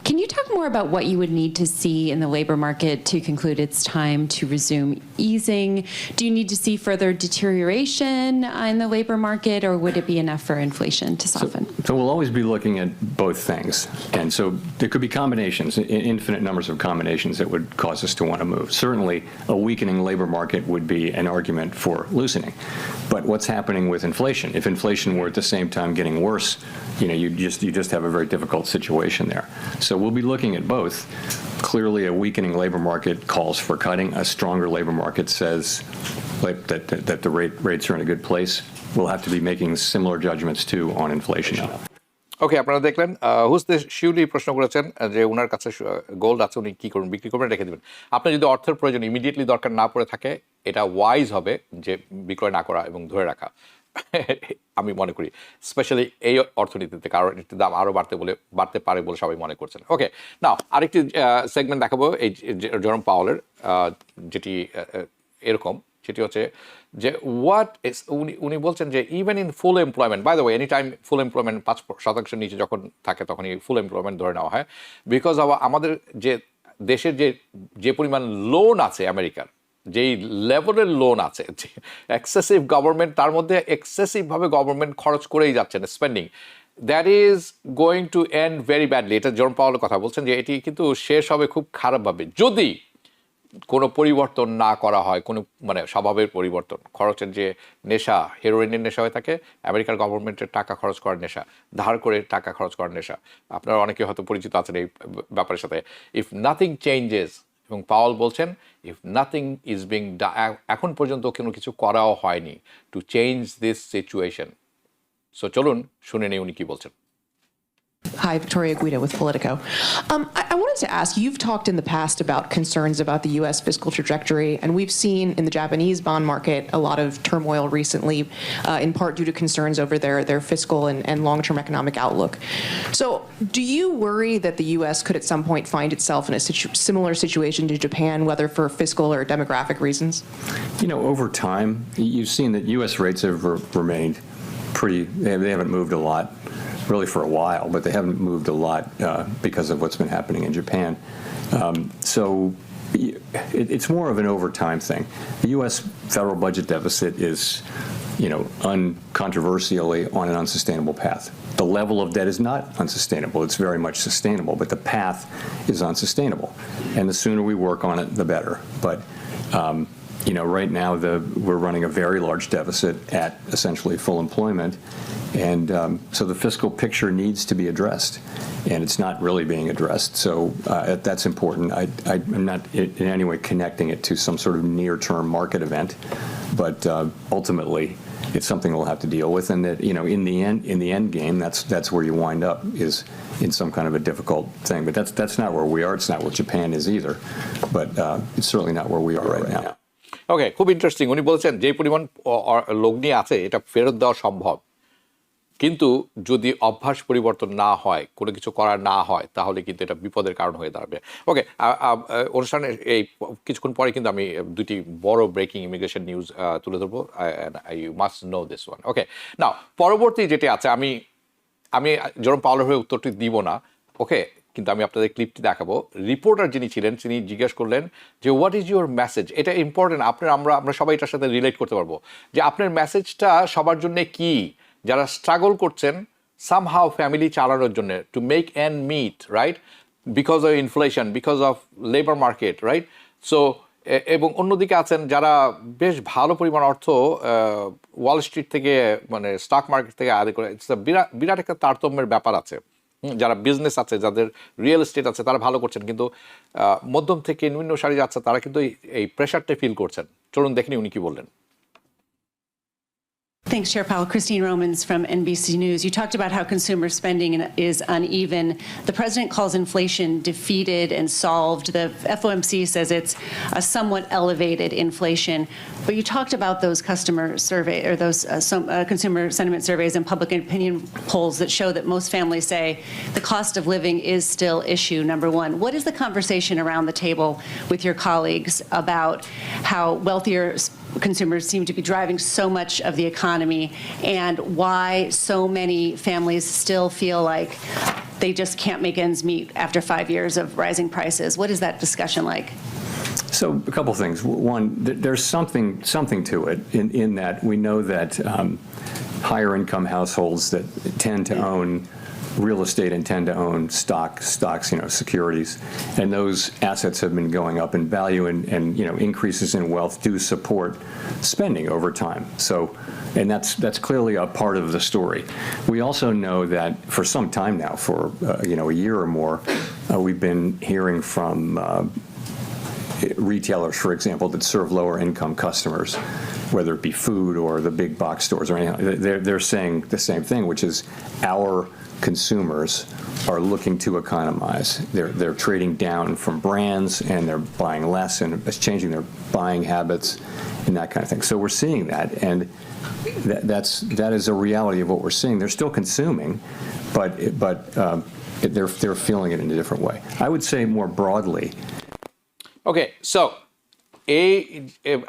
Can you talk more about what you would need to see in the labor market to conclude it's time to resume easing? Do you need to see further deterioration in the labor market, or would it be enough for inflation to soften? So we'll always be looking at both things. And so there could be combinations, infinite numbers of combinations that would cause us to want to move. Certainly, a weakening labor market would be an argument for loosening. But what's happening with inflation? If inflation were at the same time getting worse, you just have a very difficult situation there. So we'll be looking at both. Clearly, a weakening labor market calls for cutting. A stronger labor market says that the rates are in a good place. We'll have to be making similar judgments too on inflation. ওকে, আপনারা দেখলেন শিউলি প্রশ্ন করেছেন যে ওনার কাছে gold আছে, উনি কী করবেন, বিক্রি করবেন, রেখে দেবেন। আপনার যদি অর্থের প্রয়োজন ইমিডিয়েটলি দরকার না পড়ে থাকে, এটা ওয়াইজ হবে যে বিক্রয় না করা এবং ধরে রাখা। আমি মনে করি স্পেশালি এই অর্থনীতিতে, কারণ এটির দাম আরও বাড়তে পারে বলে সবাই মনে করছেন। ওকে, নাও আরেকটি সেগমেন্ট দেখাবো এই জেরোম পাওয়েলের, যেটি এরকম, সেটি হচ্ছে যে উনি বলছেন যে even in full employment, by the way, any time full employment 5% নিচে যখন থাকে তখনই ফুল এমপ্লয়মেন্ট ধরে নেওয়া হয়, বিকজ আমাদের যে দেশের যে পরিমাণ লোন আছে আমেরিকার, যেই লেভেলের লোন আছে, এক্সেসিভ গভর্নমেন্ট, তার মধ্যে এক্সেসিভভাবে গভর্নমেন্ট খরচ করেই যাচ্ছেন, spending, that is going to end very badly. এটা জেরোম পাওয়েলের কথা বলছেন যে এটি কিন্তু শেষ হবে খুব খারাপভাবে যদি কোনো পরিবর্তন না করা হয়, কোনো স্বভাবের পরিবর্তন। খরচের যে নেশা, হেরোইনের নেশা হয়ে থাকে, আমেরিকার গভর্নমেন্টের টাকা খরচ করার নেশা, ধার করে টাকা খরচ করার নেশা, আপনারা অনেকে হয়তো পরিচিত আছেন এই ব্যাপারের সাথে। ইফ নাথিং চেঞ্জেস, এবং পাওয়েল বলছেন ইফ নাথিং ইজ বিং, এখন পর্যন্ত কোনো কিছু করাও হয়নি to change this situation. So চলুন শুনে নিই উনি কি বলছেন। Hi, Victoria Guida with Politico. I wanted to ask, you've talked in the past about concerns about the U.S. fiscal trajectory, and we've seen in the Japanese bond market a lot of turmoil recently, in part due to concerns over their fiscal and long-term economic outlook. So do you worry that the U.S. could at some point find itself in a similar situation to Japan, whether for fiscal or demographic reasons? Over time, you've seen that U.S. rates have remained they haven't moved a lot, really for a while, but they haven't moved a lot because of what's been happening in Japan. So it's more of an over time thing. The U.S. federal budget deficit is, uncontroversially on an unsustainable path. The level of debt is not unsustainable. It's very much sustainable, but the path is unsustainable. And the sooner we work on it, the better. But right now we're running a very large deficit at essentially full employment, and so the fiscal picture needs to be addressed, and it's not really being addressed. So that's important. I'm not in any way connecting it to some sort of near-term market event, but ultimately it's something we'll have to deal with, and that in the end game, that's where you wind up, is in some kind of a difficult thing. But that's not where we are. It's not where Japan is either. But it's certainly not where we are right now. ওকে, খুব interesting. উনি বলছেন যে পরিমাণ লগ্নি আছে এটা ফেরত দেওয়া সম্ভব, কিন্তু যদি অভ্যাস পরিবর্তন না হয়, কোনো কিছু করা না হয়, তাহলে কিন্তু এটা বিপদের কারণ হয়ে দাঁড়াবে। ওকে, অনুষ্ঠানের এই কিছুক্ষণ পরে কিন্তু আমি দুটি বড় ব্রেকিং ইমিগ্রেশন নিউজ তুলে ধরবো। You must know this one. Okay, now পরবর্তী যেটি আছে, আমি যেরকম পাওলার হয়ে উত্তরটি দিব না, ওকে, কিন্তু আমি আপনাদের ক্লিপটি দেখাবো। রিপোর্টার যিনি ছিলেন তিনি জিজ্ঞেস করলেন যে হোয়াট ইজ ইউর মেসেজ। এটা ইম্পর্টেন্ট, আমরা সবাই এটার সাথে রিলেট করতে পারবো যে আপনার মেসেজটা সবার জন্য কি, যারা স্ট্রাগল করছেন সামহাও ফ্যামিলি চালানোর জন্য, to make end meet, right, because of inflation, because of labour market, right. So এবং অন্যদিকে আছেন যারা বেশ ভালো পরিমাণ অর্থ ওয়াল স্ট্রিট থেকে, মানে স্টক মার্কেট থেকে আদায় করে। বিরাট একটা তারতম্যের ব্যাপার আছে। যারা বিজনেস আছে, যাদের রিয়েল এস্টেট আছে, তারা ভালো করছেন, কিন্তু মধ্যম থেকে নিম্ন সারি যাচ্ছে, তারা কিন্তু এই প্রেশারটা ফিল করছেন। চলুন দেখেনি উনি কি বললেন। Thanks, Chair Powell. Christine Romans from NBC News. You talked about how consumer spending is uneven. The president calls inflation defeated and solved. The FOMC says it's a somewhat elevated inflation. But you talked about those customer survey or those consumer sentiment surveys and public opinion polls that show that most families say the cost of living is still issue number one. What is the conversation around the table with your colleagues about how wealthier consumers seem to be driving so much of the economy, and why so many families still feel like they just can't make ends meet after 5 years of rising prices? What is that discussion like? So a couple things. One, there's something to it in that we know that higher income households that tend to own real estate and tend to own stocks, securities, and those assets have been going up in value, and increases in wealth do support spending over time. So, and that's clearly a part of the story. We also know that for some time now, for a year or more, we've been hearing from retailers, for example, that serve lower income customers, whether it be food or the big box stores or anything. They're saying the same thing, which is our consumers are looking to economize. They're trading down from brands, and they're buying less, and it's changing their buying habits and that kind of thing. So we're seeing that, and that is a reality of what we're seeing. They're still consuming, but they're feeling it in a different way. I would say more broadly. Okay, so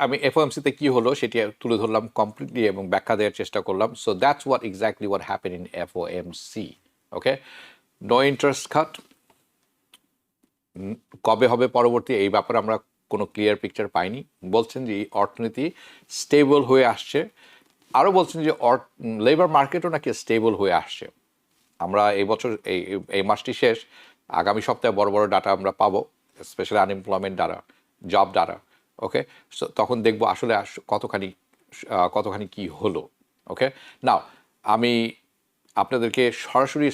আমি এফওএমসিতে কি হলো সেটি তুলে ধরলাম completely এবং ব্যাখ্যা দেওয়ার চেষ্টা করলাম। So that's what exactly what happen in FOMC. Okay, no interest cut কবে হবে পরবর্তী, এই ব্যাপারে আমরা কোনো ক্লিয়ার পিকচার পাইনি। বলছেন যে অর্থনীতি স্টেবল হয়ে আসছে, আরও বলছেন যে লেবার মার্কেটও নাকি স্টেবল হয়ে আসছে। আমরা এই বছর এই মাসটি শেষ, আগামী সপ্তাহে বড় বড় ডাটা আমরা পাবো, specially unemployment data, job data. Okay, so তখন দেখবো আসলে কতখানি কি হলো। ওকে, নাও আমি আপনাদেরকে সরাসরি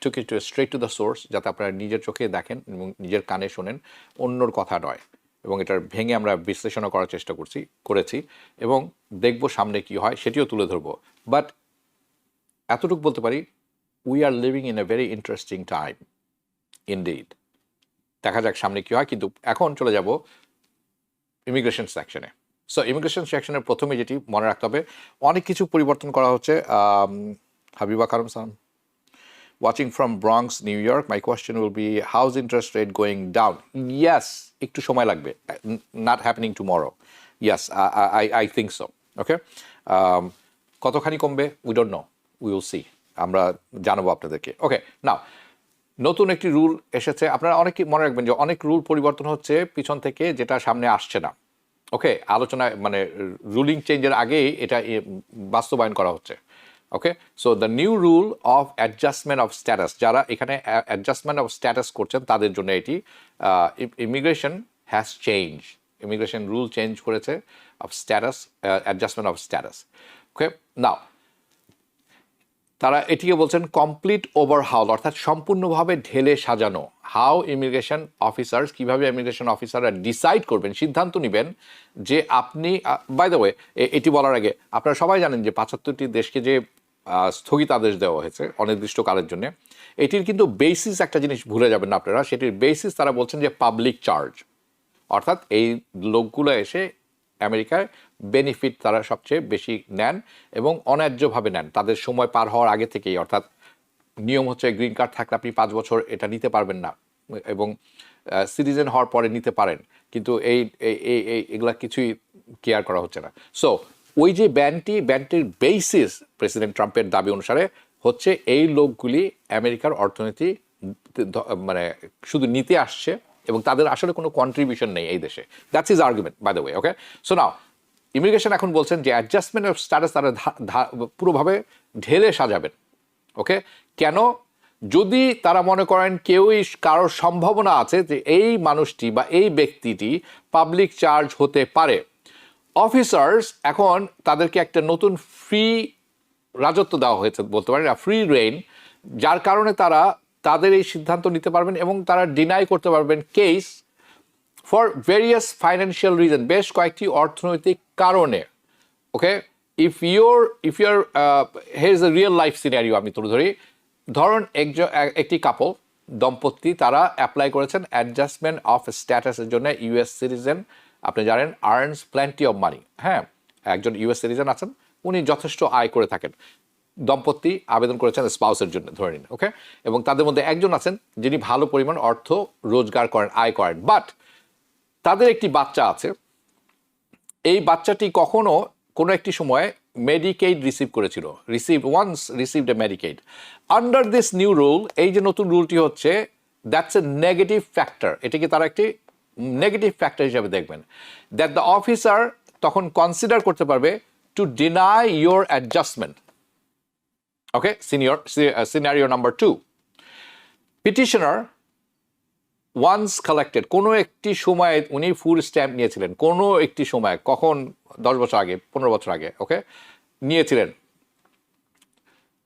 took it straight to the source, যাতে আপনারা নিজের চোখে দেখেন এবং নিজের কানে শোনেন, অন্যর কথা নয়, এবং এটার ভেঙে আমরা বিশ্লেষণ করার চেষ্টা করেছি এবং দেখব সামনে কি হয় সেটিও তুলে ধরবো। বাট এতটুকু বলতে পারি, we are living in a very interesting time indeed. দেখা যাক সামনে কি হয়, কিন্তু এখন চলে যাব ইমিগ্রেশন সেকশনে। সো ইমিগ্রেশন সেকশনের প্রথমে যেটি মনে রাখতে হবে, অনেক কিছু পরিবর্তন করা হচ্ছে। হাবিবা কারম সান, watching from Bronx, New York, my question will be, how's interest rate going down? Yes, একটু সময় লাগবে, not happening tomorrow. Yes, I think so. Okay, কতখানি কমবে, we don't know, we will see, আমরা জানাবো আপনাদেরকে। ওকে, নাও নতুন একটি রুল এসেছে। আপনারা অনেকে মনে রাখবেন যে অনেক রুল পরিবর্তন হচ্ছে পিছন থেকে, যেটা সামনে আসছে না। ওকে, আলোচনায় মানে রুলিং চেঞ্জের আগেই এটা বাস্তবায়ন করা হচ্ছে। Okay, so the new rule of adjustment of status, যারা এখানে অ্যাডজাস্টমেন্ট অফ স্ট্যাটাস করছেন তাদের জন্য এটি immigration has change, immigration rule change করেছে of status, adjustment of status. Okay, now তারা এটিকে বলছেন কমপ্লিট ওভারহাউল, অর্থাৎ সম্পূর্ণভাবে ঢেলে সাজানো। হাউ ইমিগ্রেশন অফিসার্স, কীভাবে ইমিগ্রেশন অফিসাররা ডিসাইড করবেন, সিদ্ধান্ত নেবেন যে আপনি, বাই দ্য ওয়ে এটি বলার আগে আপনারা সবাই জানেন যে ৭৫টি দেশকে যে স্থগিতাদেশ দেওয়া হয়েছে অনির্দিষ্টকালের জন্য, এটির কিন্তু বেসিস একটা জিনিস ভুলে যাবেন না আপনারা, সেটির বেসিস তারা বলছেন যে পাবলিক চার্জ, অর্থাৎ এই লোকগুলো এসে আমেরিকায় বেনিফিট তারা সবচেয়ে বেশি নেন এবং অন্যায্যভাবে নেন তাদের সময় পার হওয়ার আগে থেকেই। অর্থাৎ নিয়ম হচ্ছে গ্রিন কার্ড থাকলে আপনি 5 বছর এটা নিতে পারবেন না এবং সিটিজেন হওয়ার পরে নিতে পারেন, কিন্তু এগুলা কিছুই কেয়ার করা হচ্ছে না। সো ওই যে ব্যানটির বেসিস প্রেসিডেন্ট ট্রাম্পের দাবি অনুসারে হচ্ছে এই লোকগুলি আমেরিকার অর্থনীতি মানে শুধু নিতে আসছে এবং তাদের আসলে কোনো কন্ট্রিবিউশন নেই এই দেশে। That's is argument by the way. Okay, so now immigration এখন বলছেন যে অ্যাডজাস্টমেন্ট অফ স্ট্যাটাস তারা পুরোভাবে ঢেলে সাজাবেন। ওকে, কেন? যদি তারা মনে করেন কেউই কারোর সম্ভাবনা আছে যে এই মানুষটি বা এই ব্যক্তিটি পাবলিক চার্জ হতে পারে, অফিসার্স এখন তাদেরকে একটা নতুন ফ্রি রাজত্ব দেওয়া হয়েছে বলতে পারেন, ফ্রি রেইন, যার কারণে তারা তাদের এই সিদ্ধান্ত নিতে পারবেন এবং তারা ডিনাই করতে পারবেন case for various financial reason, বেশ কয়েকটি অর্থনৈতিক কারণে। Okay, if your here is a real life scenario আমি তুলে ধরি। ধরুন একটি কাপল দম্পতি তারা অ্যাপ্লাই করেছেন অ্যাডজাস্টমেন্ট অফ স্ট্যাটাসের জন্য, ইউএস সিটিজেন, আপনি জানেন আর্নস প্ল্যান্টি অফ মানি। হ্যাঁ, একজন ইউএস সিটিজেন আছেন, উনি যথেষ্ট আয় করে থাকেন, দম্পতি আবেদন করেছেন স্পাউসের জন্য ধরে নিন। ওকে, এবং তাদের মধ্যে একজন আছেন যিনি ভালো পরিমাণ অর্থ রোজগার করেন, আয় করেন, বাট তাদের একটি বাচ্চা আছে। এই বাচ্চাটি কখনো কোনো একটি সময় মেডিকেড রিসিভ করেছিল, received a Medicaid. Under this new rule, এই যে নতুন রুলটি হচ্ছে, দ্যাটস এ নেগেটিভ ফ্যাক্টর, এটাকে তারা একটি নেগেটিভ ফ্যাক্টর হিসাবে দেখবেন, দ্যাট দ্য অফিসার তখন কনসিডার করতে পারবে to deny your adjustment. Okay, scenario number 2, petitioner once collected, কোনো একটি সময়ে উনি ফুড স্ট্যাম্প নিয়েছিলেন, কোনো একটি সময়, কখন 10 বছর আগে, 15 বছর আগে, ওকে, নিয়েছিলেন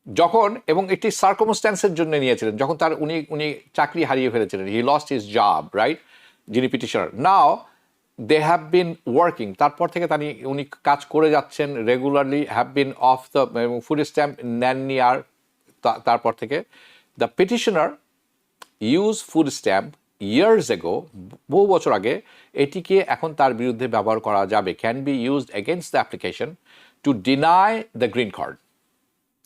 যখন, এবং একটি সার্কামস্ট্যান্সের জন্য নিয়েছিলেন যখন তার উনি চাকরি হারিয়ে ফেলেছিলেন, he lost his job, right, যিনি petitioner. Now they have been working, তারপর থেকে উনি কাজ করে যাচ্ছেন regularly, have been off the, food stamp নেননি আর তারপর থেকে। The petitioner use food stamp years ago, বহু বছর আগে, এটিকে এখন তার বিরুদ্ধে ব্যবহার করা যাবে, can be used against the application to deny the green card.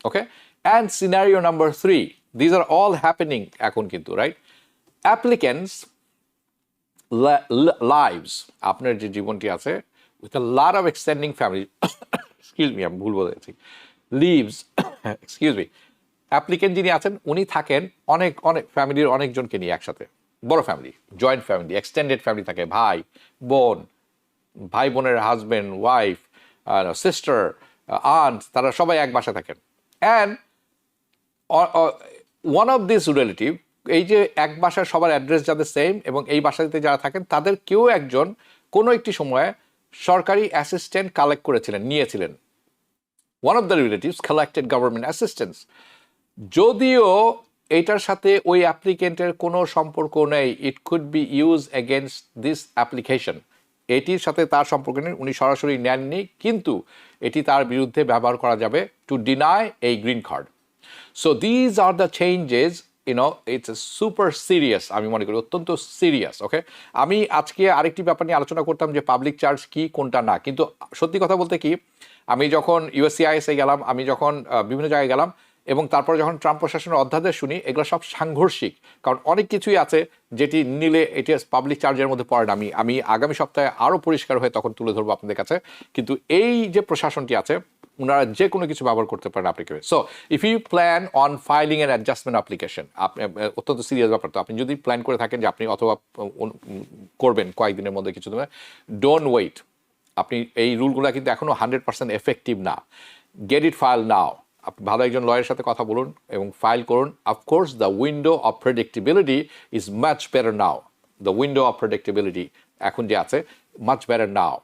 Okay, and scenario number 3, these are all happening এখন কিন্তু, রাইট, অ্যাপ্লিকেন্টস লাইভস, আপনার যে জীবনটি আছে, with a lot of extending family, excuse me আমি ভুল বলেছি, লিভস, এক্সকিউজ মি, অ্যাপ্লিকেন্ট যিনি আছেন উনি থাকেন অনেক ফ্যামিলির অনেকজনকে নিয়ে একসাথে, বড় family, joint family, extended family থাকে, ভাই বোনের হাজব্যান্ড, ওয়াইফ, সিস্টার, আন্ট, তারা সবাই এক বাসা থাকেন। And one of this relative, এই যে এক বাসার সবার অ্যাড্রেস যাদের সেম এবং এই বাসাতে যারা থাকেন তাদের কেউ একজন কোনো একটি সময়ে সরকারি অ্যাসিস্ট্যান্ট কালেক্ট করেছিলেন, নিয়েছিলেন। One of the relatives collected government assistance, যদিও এইটার সাথে ওই অ্যাপ্লিকেন্টের কোনো সম্পর্ক নেই, it could be use against this application, এটির সাথে তার সম্পর্ক নেই, উনি সরাসরি নেননি, কিন্তু এটি তার বিরুদ্ধে ব্যবহার করা যাবে টু ডিনাই এই green card. So these are the changes, it's super serious, আমি মনে করি অত্যন্ত সিরিয়াস। ওকে, আমি আজকে আরেকটি ব্যাপার নিয়ে আলোচনা করতাম যে পাবলিক চার্জ কি কোনটা না, কিন্তু সত্যি কথা বলতে কি, আমি যখন ইউএসসিআইএসে গেলাম, আমি যখন বিভিন্ন জায়গায় গেলাম এবং তারপর যখন ট্রাম্প প্রশাসনের অধ্যাদেশ শুনি, এগুলো সব সাংঘর্ষিক, কারণ অনেক কিছুই আছে যেটি নিলে এটি পাবলিক চার্জের মধ্যে পড়ে না। আমি আগামী সপ্তাহে আরও পরিষ্কার হয়ে তখন তুলে ধরবো আপনাদের কাছে, কিন্তু এই যে প্রশাসনটি আছে ওনারা যে কোনো কিছু ব্যবহার করতে পারেন application. So if you plan on filing an adjustment application, আপনি অত্যন্ত সিরিয়াস ব্যাপার, তো আপনি যদি প্ল্যান করে থাকেন যে আপনি অথবা করবেন কয়েকদিনের মধ্যে কিছু দিনে, ডোন্ট ওয়েট, আপনি এই রুলগুলো কিন্তু এখনও 100% এফেক্টিভ না, গেট ইট ফাইল নাও। আপনি ভালো একজন লয়ারের সাথে কথা বলুন এবং ফাইল করুন। Of course the window of predictability is much better now, the window of predictability এখন যে আছে মাচ বেটার নাও,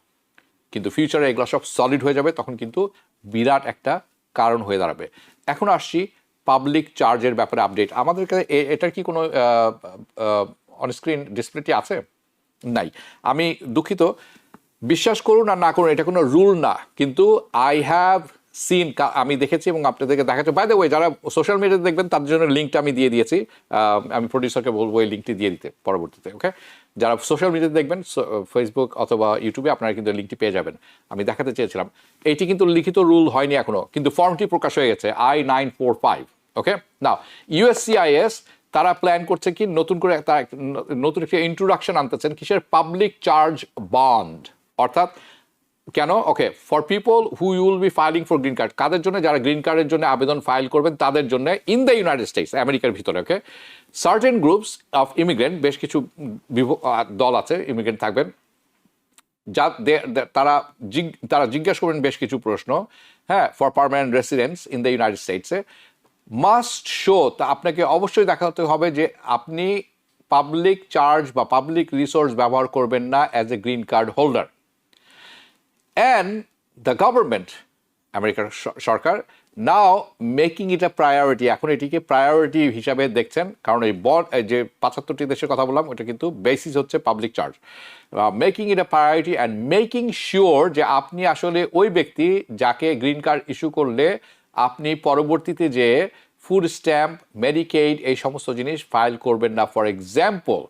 কিন্তু ফিউচারে এগুলো সব সলিড হয়ে যাবে, তখন কিন্তু বিরাট একটা কারণ হয়ে দাঁড়াবে। এখন আসছি পাবলিক চার্জের ব্যাপারে আপডেট। আমাদের কাছে এটার কি কোনো অনস্ক্রিন ডিসপ্লেটি আছে? নাই। আমি দুঃখিত, বিশ্বাস করুন আর না করুন, এটা কোনো রুল না, কিন্তু আই হ্যাভ সিন আমি দেখেছি এবং আপনাদেরকে দেখাচ্ছি। বাই দ্য ওয়ে, যারা সোশ্যাল মিডিয়াতে দেখবেন তাদের জন্য লিঙ্কটা আমি দিয়ে দিয়েছি। আমি প্রডিউসারকে বলবো এই লিঙ্কটি দিয়ে দিতে পরবর্তীতে। ওকে, যারা সোশ্যাল মিডিয়াতে দেখবেন ফেসবুক অথবা ইউটিউবে, আপনারা কিন্তু লিঙ্কটি পেয়ে যাবেন। আমি দেখাতে চেয়েছিলাম এইটি কিন্তু লিখিত রুল হয়নি এখনো, কিন্তু ফর্মটি প্রকাশ হয়ে গেছে I-945। ওকে, নাও USCIS তারা প্ল্যান করছে কি নতুন করে নতুন একটা ইন্ট্রোডাকশন আনতেছেন, কিসের? Public charge bond. অর্থাৎ কেন? Okay, for people who will be filing for green card, কাদের জন্য? যারা গ্রিন কার্ডের জন্য আবেদন ফাইল করবেন তাদের জন্য ইন দ্য ইউনাইটেড স্টেটস, আমেরিকার ভিতরে। ওকে, সার্টেন গ্রুপস অফ ইমিগ্রেন্ট, বেশ কিছু দল আছে ইমিগ্রেন্ট থাকবেন, যা তারা জিজ্ঞাসা করবেন বেশ কিছু প্রশ্ন, হ্যাঁ, for permanent residents in the United স্টেটসে মাস্ট শো, তা আপনাকে অবশ্যই দেখাতে হবে যে আপনি পাবলিক চার্জ বা পাবলিক রিসোর্স ব্যবহার করবেন না as a green card holder. And the government, আমেরিকার সরকার, নাও মেকিং ইট আ প্রায়োরিটি, এখন এটিকে প্রায়োরিটি হিসাবে দেখছেন, কারণ এই যে 75টি দেশের কথা বললাম ওটা কিন্তু বেসিস হচ্ছে public charge. Making it a priority and making sure যে আপনি আসলে ওই ব্যক্তি যাকে গ্রিন কার্ড ইস্যু করলে আপনি পরবর্তীতে যে ফুড স্ট্যাম্প, মেডিকেড এই সমস্ত জিনিস ফাইল করবেন না, for example.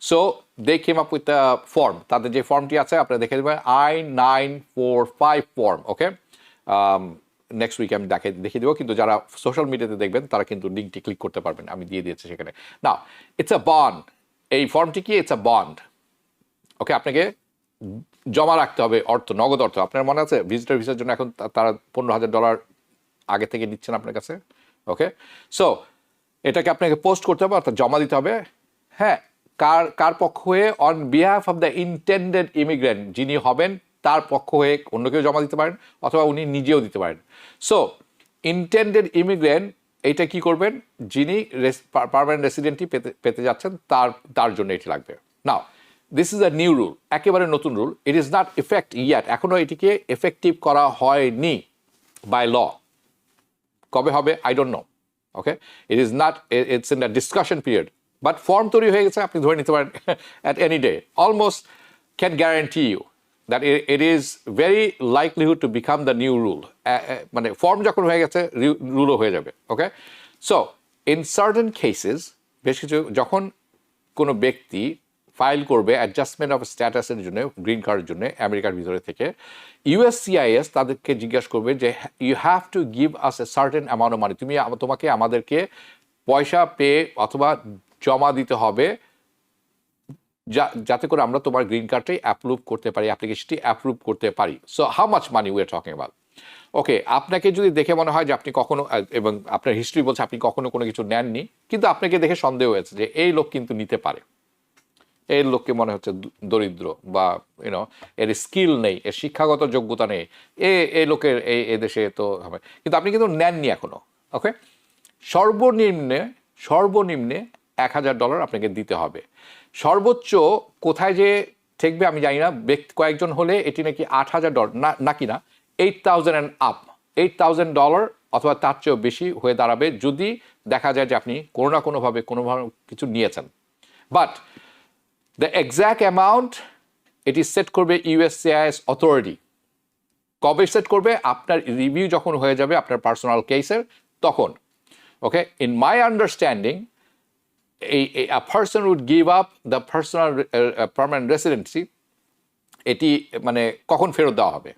So they came up with the form, তাদের যে ফর্মটি আছে আপনারা দেখে দেবেন, I-945 ফর্ম। ওকে, নেক্সট উইকে আমি দেখিয়ে দেবো, কিন্তু যারা সোশ্যাল মিডিয়াতে দেখবেন তারা কিন্তু লিঙ্কটি ক্লিক করতে পারবেন, আমি দিয়ে দিয়েছি সেখানে। না, ইটস আ বন্ড, এই ফর্মটি কি? It's a bond. ওকে, আপনাকে জমা রাখতে হবে অর্থ, নগদ অর্থ। আপনার মনে আছে ভিজিটর ভিসার জন্য এখন তারা $15,000 আগে থেকে নিচ্ছেন আপনার কাছে। ওকে, সো এটাকে আপনাকে পোস্ট করতে হবে, অর্থাৎ জমা দিতে হবে। হ্যাঁ, কার পক্ষ হয়ে? On behalf of the intended immigrant, যিনি হবেন তার পক্ষ হয়ে অন্য কেউ জমা দিতে পারেন অথবা উনি নিজেও দিতে পারেন। সো ইন্টেন্ডেড ইমিগ্রেন্ট এইটা কি করবেন? যিনি পার্মানেন্ট রেসিডেন্টই পেতে যাচ্ছেন তার জন্য এটি লাগবে। Now this is a new rule, একেবারে নতুন rule. It is not effect yet, এখনও এটিকে এফেক্টিভ করা হয়নি বাই ল। কবে হবে? I don't know. Okay, it's in the discussion period, but form তৈরি হয়ে গেছে, আপনি ধরে নিতে পারেন at any day. Almost can guarantee you that it is very likelihood to become the new rule. মানে ফর্ম যখন হয়ে গেছে রুলও হয়ে যাবে। ওকে, সো ইন সার্টেন কেসেস, বেশ কিছু, যখন কোনো ব্যক্তি ফাইল করবে অ্যাডজাস্টমেন্ট অফ স্ট্যাটাসের জন্য, গ্রিন কার্ডের জন্য আমেরিকার ভিতরে থেকে, USCIS তাদেরকে জিজ্ঞাসা করবে যে you have to give us a certain amount of money, তোমাকে আমাদেরকে পয়সা পে অথবা জমা দিতে হবে, যাতে করে আমরা তোমার গ্রিন কার্ডটাই অ্যাপ্রুভ করতে পারি, অ্যাপ্লিকেশনটি অ্যাপ্রুভ করতে পারি। So how much money we are talking about? Okay, আপনাকে যদি দেখে মনে হয় যে আপনি কখনো, এবং আপনার হিস্ট্রি বলছে আপনি কখনো কোনো কিছু নেননি, কিন্তু আপনাকে দেখে সন্দেহ হয়েছে যে এই লোক কিন্তু নিতে পারে, এই লোককে মনে হচ্ছে দরিদ্র, বা এর স্কিল নেই, এর শিক্ষাগত যোগ্যতা নেই, এই লোকের এই দেশে তো হবে, কিন্তু আপনি কিন্তু নেননি এখনো। ওকে, সর্বনিম্নে $1,000 আপনাকে দিতে হবে। সর্বোচ্চ কোথায় যে ঠেকবে আমি জানি না, কয়েকজন হলে এটি নাকি $8,000 নাকি না, 8,000 and up, $8,000 অথবা তার চেয়েও বেশি হয়ে দাঁড়াবে যদি দেখা যায় যে আপনি কোনো না কোনোভাবে কিছু নিয়েছেন। বাট দ্য এক্স্যাক্ট অ্যামাউন্ট এটি সেট করবে USCIS অথরিটি। কবে সেট করবে? আপনার রিভিউ যখন হয়ে যাবে আপনার পার্সোনাল কেসের তখন। Okay, in my understanding a person would give up the personal permanent residency, এটি মানে কখন ফেরত দেওয়া হবে?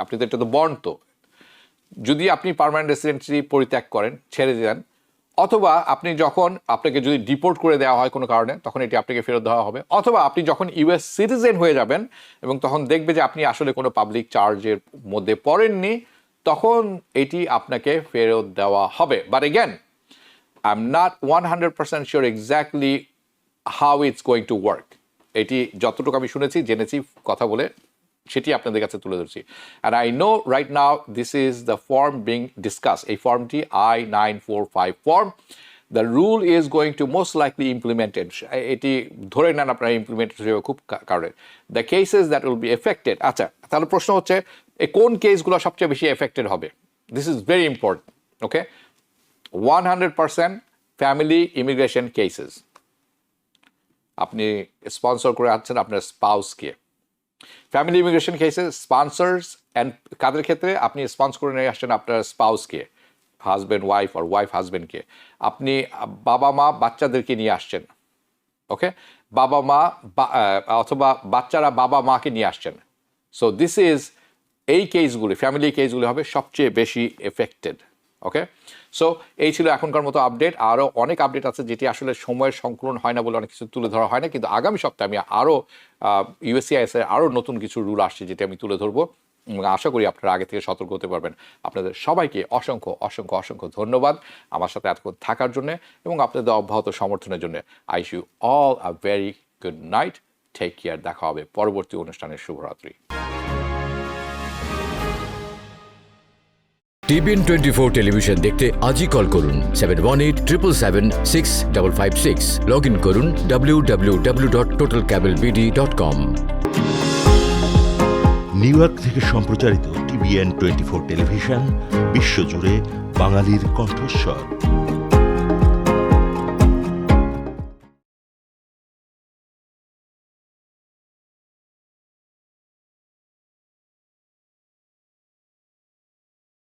আপনি তো এটা তো বন্ড, তো যদি আপনি পার্মানেন্ট রেসিডেন্সি পরিত্যাগ করেন, ছেড়ে দেন, অথবা আপনি যখন আপনাকে যদি ডিপোর্ট করে দেওয়া হয় কোনো কারণে, তখন এটি আপনাকে ফেরত দেওয়া হবে, অথবা আপনি যখন US সিটিজেন হয়ে যাবেন এবং তখন দেখবে যে আপনি আসলে কোনো পাবলিক চার্জের মধ্যে পড়েননি, তখন এটি আপনাকে ফেরত দেওয়া হবে। But again, I'm not 100% sure exactly how it's going to work. এটি যতটুকু আমি শুনেছি, জেনেছি, কথা বলে সেটি আপনাদের কাছে তুলে ধরছি। And I know right now this is the form being discussed. এই ফর্মটি I-945 form. The rule is going to most likely implemented. এটি ধরে নেন আপনারা ইমপ্লিমেন্টেড হিসেবে খুব কারণে। The cases that will be affected. আচ্ছা, তাহলে প্রশ্ন হচ্ছে কোন কেসগুলো সবচেয়ে বেশি এফেক্টেড হবে? This is very important. Okay? 100% family immigration cases. আপনি স্পন্সর করে আনছেন আপনার স্পাউসকে, ফ্যামিলি ইমিগ্রেশন কেসে স্পন্সর্স অ্যান্ড কাদের ক্ষেত্রে আপনি স্পন্সর করে নিয়ে আসছেন আপনার স্পাউসকে, হাজব্যান্ড ওয়াইফ আর ওয়াইফ হাজব্যান্ডকে, আপনি বাবা মা বাচ্চাদেরকে নিয়ে আসছেন, ওকে, বাবা মা অথবা বাচ্চারা বাবা মাকে নিয়ে আসছেন। সো দিস ইজ এই কেসগুলি, ফ্যামিলি কেসগুলি হবে সবচেয়ে বেশি এফেক্টেড, ওকে। সো এই ছিল এখনকার মতো আপডেট। আরও অনেক আপডেট আছে যেটি আসলে সময়ের সংকলন হয় না বলে অনেক কিছু তুলে ধরা হয় না, কিন্তু আগামী সপ্তাহে আমি আরও ইউএসসিআইএস এর আরও নতুন কিছু রুল আসছে যেটি আমি তুলে ধরবো, এবং আশা করি আপনারা আগে থেকে সতর্ক হতে পারবেন। আপনাদের সবাইকে অসংখ্য অসংখ্য অসংখ্য ধন্যবাদ আমার সাথে এতক্ষণ থাকার জন্য এবং আপনাদের অব্যাহত সমর্থনের জন্য। I wish you all a very good night, take care. দেখা হবে পরবর্তী অনুষ্ঠানের। শুভরাত্রি। টিবিএন 24 টেলিভিশন দেখতে আজই কল করুন 7187776556। লগ ইন করুন www.totalcablebd.com। নিউ ইয়র্ক থেকে সম্প্রচারিত টিবিএন 24 টেলিভিশন বিশ্বজুড়ে বাঙালির কণ্ঠস্বর।